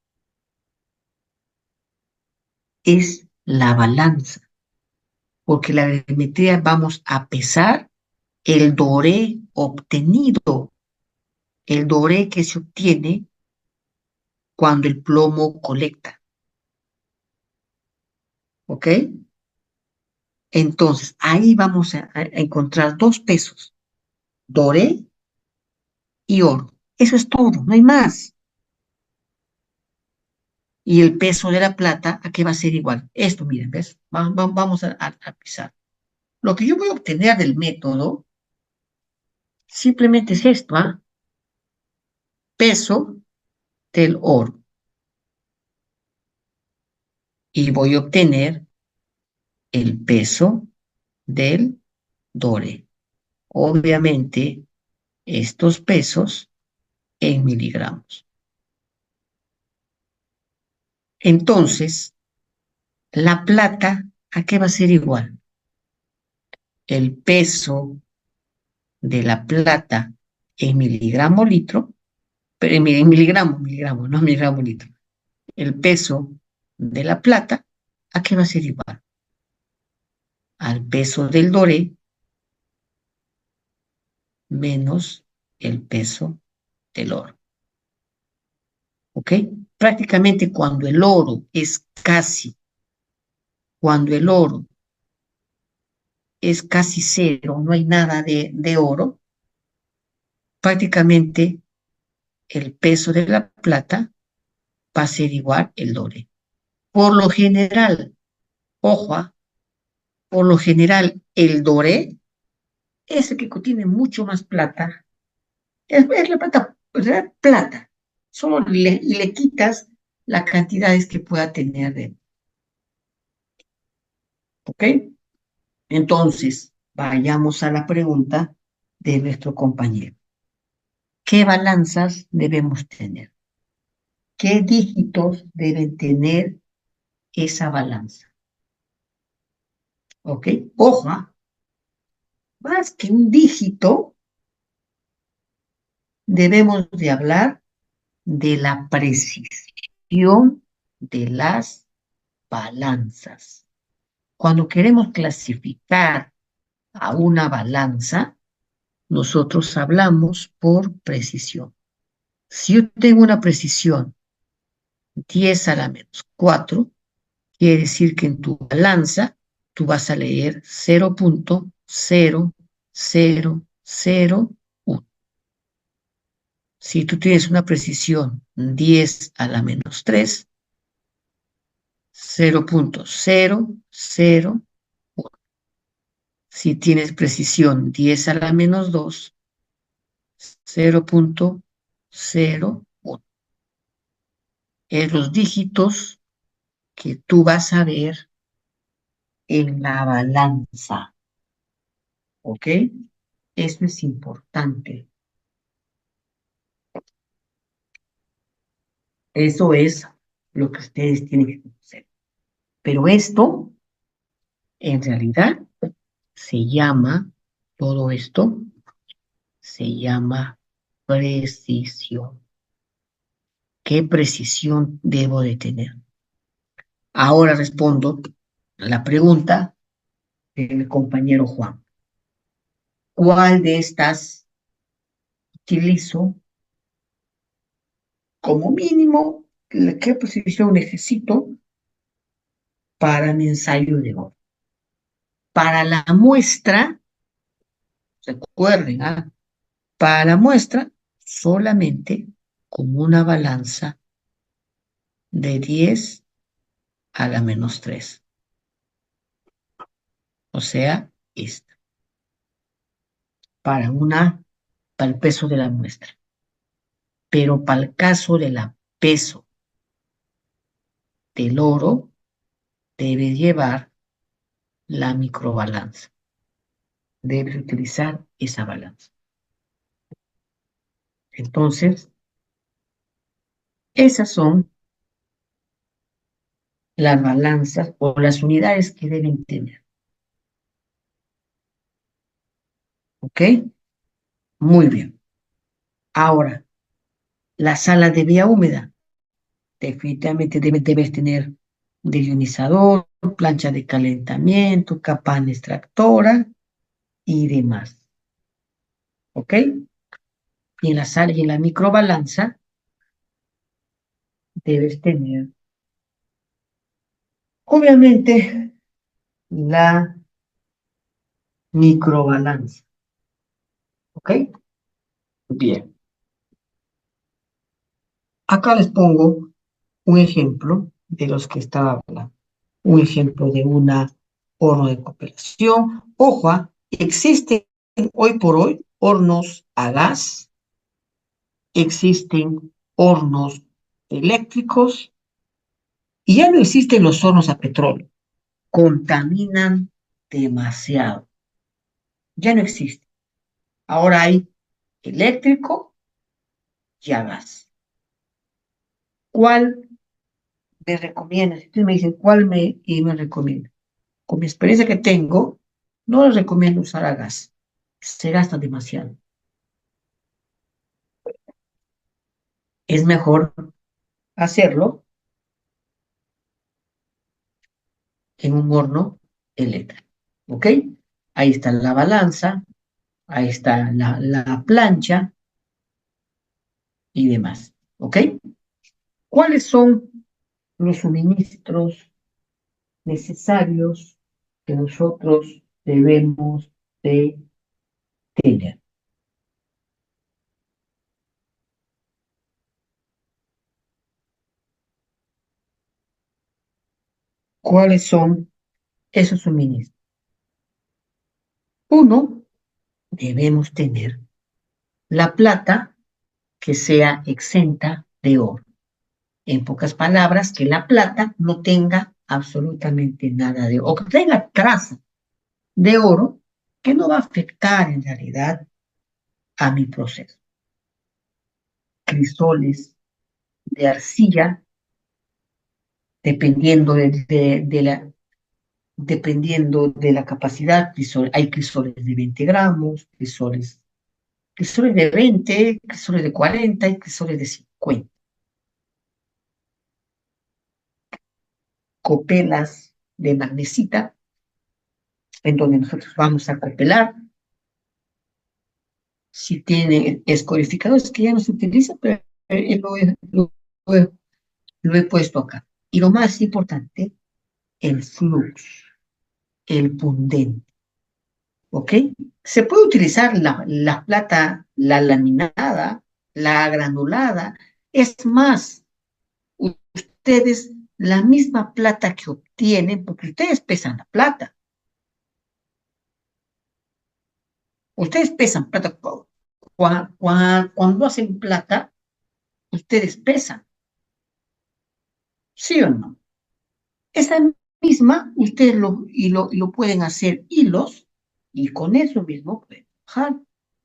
Es la balanza, porque la gravimetría vamos a pesar el doré obtenido, el doré que se obtiene cuando el plomo colecta. ¿Ok? Entonces, ahí vamos a encontrar 2 pesos, doré y oro. Eso es todo, no hay más. Y el peso de la plata, ¿a qué va a ser igual? Esto, miren, ¿ves? Vamos a pisar. Lo que yo voy a obtener del método simplemente es esto, peso del oro. Y voy a obtener el peso del doré. Obviamente, estos pesos en miligramos. Entonces, la plata, ¿a qué va a ser igual? El peso de la plata en miligramo litro, pero en miligramo, no miligramo litro. El peso de la plata, ¿a qué va a ser igual? Al peso del doré menos el peso del oro. ¿Ok? Prácticamente cuando el oro es casi cero, no hay nada de oro, prácticamente el peso de la plata va a ser igual el doble. Por lo general, ojo, por lo general el doré es el que contiene mucho más plata. Es la plata, plata. Solo le quitas las cantidades que pueda tener de, ¿ok? Entonces, vayamos a la pregunta de nuestro compañero. ¿Qué balanzas debemos tener? ¿Qué dígitos deben tener esa balanza? ¿Ok? Ojo, más que un dígito, debemos de hablar de la precisión de las balanzas. Cuando queremos clasificar a una balanza, nosotros hablamos por precisión. Si yo tengo una precisión 10 a la menos 4, quiere decir que en tu balanza tú vas a leer 0.0001. Si tú tienes una precisión 10 a la menos 3, 0.001. Si tienes precisión 10 a la menos 2, 0.01. Es los dígitos que tú vas a ver en la balanza. ¿Ok? Eso es importante. Eso es lo que ustedes tienen que conocer. Pero esto, en realidad, se llama, todo esto, se llama precisión. ¿Qué precisión debo de tener? Ahora respondo la pregunta del compañero Juan. ¿Cuál de estas utilizo como mínimo? ¿Qué precisión necesito para mi ensayo de hoy? Para la muestra, recuerden, para la muestra solamente con una balanza de 10 a la menos 3. O sea, esta. Para el peso de la muestra. Pero para el caso del peso del oro, debe llevar la microbalanza. Debe utilizar esa balanza. Entonces, esas son las balanzas o las unidades que deben tener. ¿Ok? Muy bien. Ahora, la sala de vía húmeda. Definitivamente debes tener deionizador, plancha de calentamiento, capana extractora y demás. ¿Ok? Y en la sala y en la microbalanza debes tener, obviamente, la microbalanza. ¿Ok? Bien. Acá les pongo un ejemplo de los que estaba hablando. Un ejemplo de una horno de cooperación. Ojo, existen hoy por hoy hornos a gas, existen hornos eléctricos y ya no existen los hornos a petróleo. Contaminan demasiado. Ya no existe. Ahora hay eléctrico y a gas. ¿Cuál me recomienda? Si ustedes me dicen cuál me recomienda. Con mi experiencia que tengo, no les recomiendo usar a gas. Se gasta demasiado. Es mejor hacerlo en un horno eléctrico. ¿Ok? Ahí está la balanza, ahí está la plancha y demás. ¿Ok? ¿Cuáles son los suministros necesarios que nosotros debemos de tener? ¿Cuáles son esos suministros? Uno, debemos tener la plata que sea exenta de oro. En pocas palabras, que la plata no tenga absolutamente nada de oro, o que tenga traza de oro que no va a afectar en realidad a mi proceso. Crisoles de arcilla, dependiendo dependiendo de la capacidad, hay crisoles de 20 gramos, crisoles de 20, crisoles de 40 y crisoles de 50. Copelas de magnesita, en donde nosotros vamos a copelar. Si tiene escorificadores que ya no se utilizan, pero lo he puesto acá. Y lo más importante, el flux, el pundente. ¿Ok? Se puede utilizar la plata, la laminada, la granulada. Es más, ustedes, la misma plata que obtienen, porque ustedes pesan la plata. Ustedes pesan plata. Cuando hacen plata, ustedes pesan. ¿Sí o no? Esa misma, ustedes lo pueden hacer hilos y con eso mismo pueden trabajar.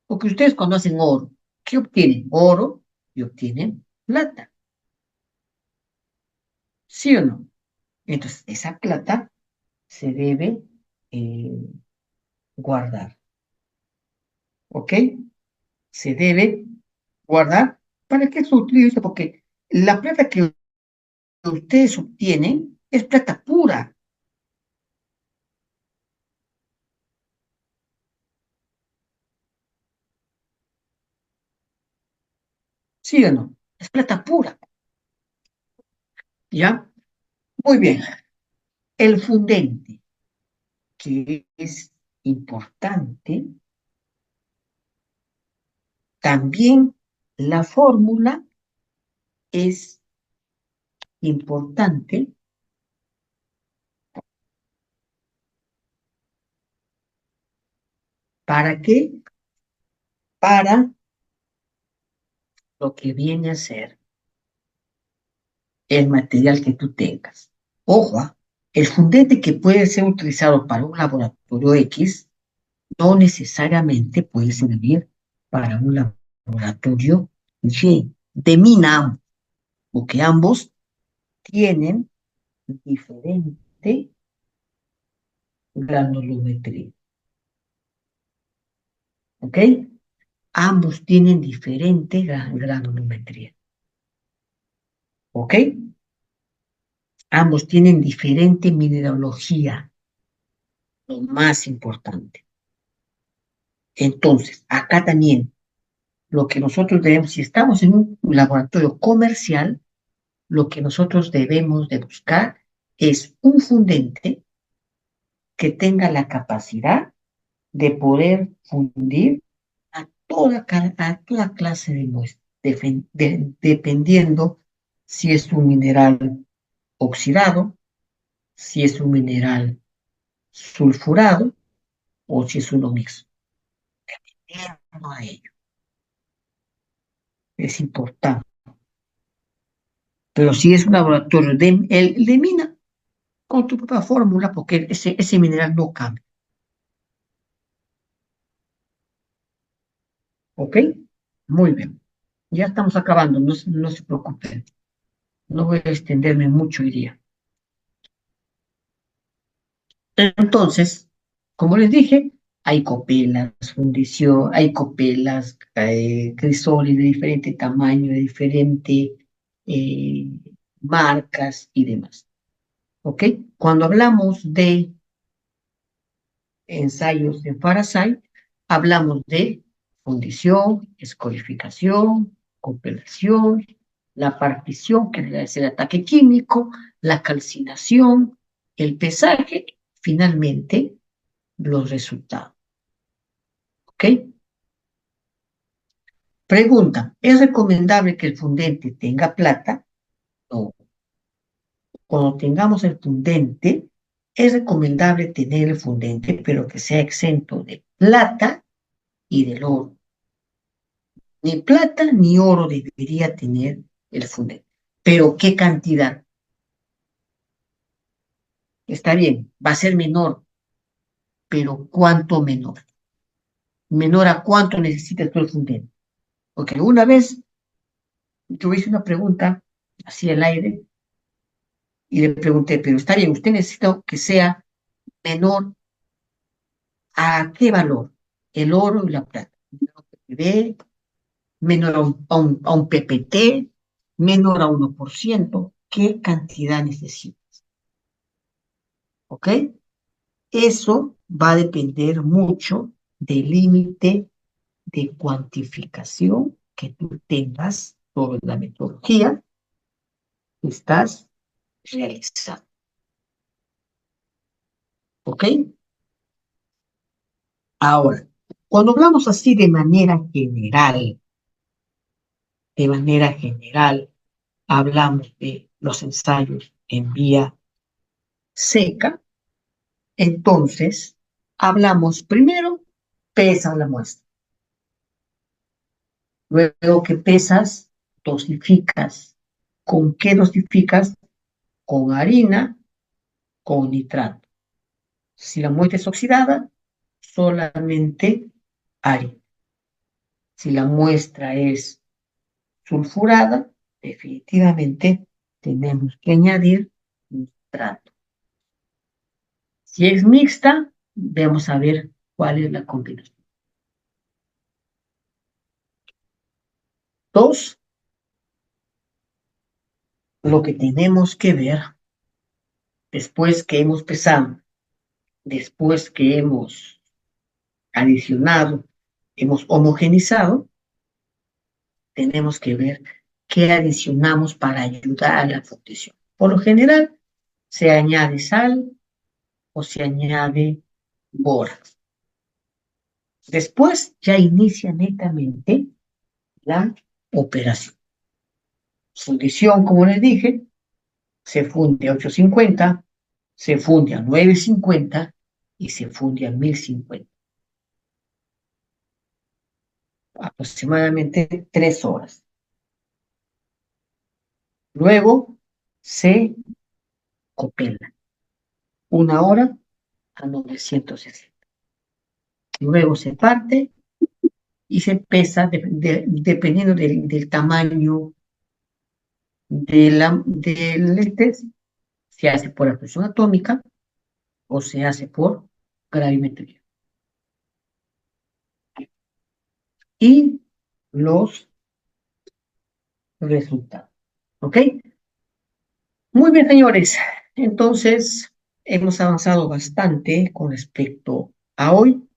Porque ustedes cuando hacen oro, ¿qué obtienen? Oro y obtienen plata. ¿Sí o no? Entonces, esa plata se debe eh, guardar. ¿Ok? Se debe guardar para que se utilice, porque la plata que ustedes obtienen es plata pura. ¿Sí o no? Es plata pura. ¿Ya? Muy bien. El fundente, que es importante, también la fórmula es importante. ¿Para qué? Para lo que viene a ser el material que tú tengas. Ojo, el fundente que puede ser utilizado para un laboratorio X no necesariamente puede servir para un laboratorio Y, de mina, porque ambos tienen diferente granulometría. ¿Ok? Ambos tienen diferente granulometría. ¿Ok? Ambos tienen diferente mineralogía, lo más importante. Entonces, acá también, lo que nosotros debemos, si estamos en un laboratorio comercial, lo que nosotros debemos de buscar es un fundente que tenga la capacidad de poder fundir a toda clase de muestras, dependiendo si es un mineral oxidado, si es un mineral sulfurado o si es uno mixto. Dependiendo a ello, es importante. Pero si es un laboratorio de mina, con tu propia fórmula, porque ese mineral no cambia. ¿Ok? Muy bien. Ya estamos acabando, no se preocupen. No voy a extenderme mucho hoy día. Entonces, como les dije, hay copelas, fundición, hay copelas, crisoles de diferente tamaño, de diferente eh, marcas y demás. ¿Ok? Cuando hablamos de ensayos de Parasite, hablamos de fundición, escorificación, copelación, la partición, que es el ataque químico, la calcinación, el pesaje, finalmente los resultados. ¿Ok? Pregunta, ¿es recomendable que el fundente tenga plata? No. Cuando tengamos el fundente, es recomendable tener el fundente, pero que sea exento de plata y del oro. Ni plata ni oro debería tener el fundente. Pero ¿qué cantidad? Está bien, va a ser menor, pero ¿cuánto menor? ¿Menor a cuánto necesitas tú el fundente? Porque una vez yo hice una pregunta así al aire y le pregunté, pero está bien, usted necesita que sea menor a qué valor, el oro y la plata. Menor a PPB, menor a un PPT, menor a 1%, ¿qué cantidad necesitas? ¿Ok? Eso va a depender mucho del límite de cuantificación que tú tengas sobre la metodología que estás realizando. ¿Ok? Ahora, cuando hablamos así de manera general, hablamos de los ensayos en vía seca, entonces hablamos primero, pesas la muestra. Luego que pesas, dosificas. ¿Con qué dosificas? Con harina, con nitrato. Si la muestra es oxidada, solamente harina. Si la muestra es sulfurada, definitivamente tenemos que añadir nitrato. Si es mixta, vamos a ver cuál es la combinación. Dos, lo que tenemos que ver después que hemos pesado, después que hemos adicionado, hemos homogenizado, tenemos que ver qué adicionamos para ayudar a la fundición. Por lo general, se añade sal o se añade bórax. Después ya inicia netamente la operación. Fundición, como les dije, se funde a 850, se funde a 950 y se funde a 1050. Aproximadamente 3 horas. Luego se copela 1 hora a 960. Luego se parte y se pesa dependiendo del tamaño del test. Se hace por la presión atómica o se hace por gravimetría. Y los resultados. ¿Ok? Muy bien, señores. Entonces, hemos avanzado bastante con respecto a hoy.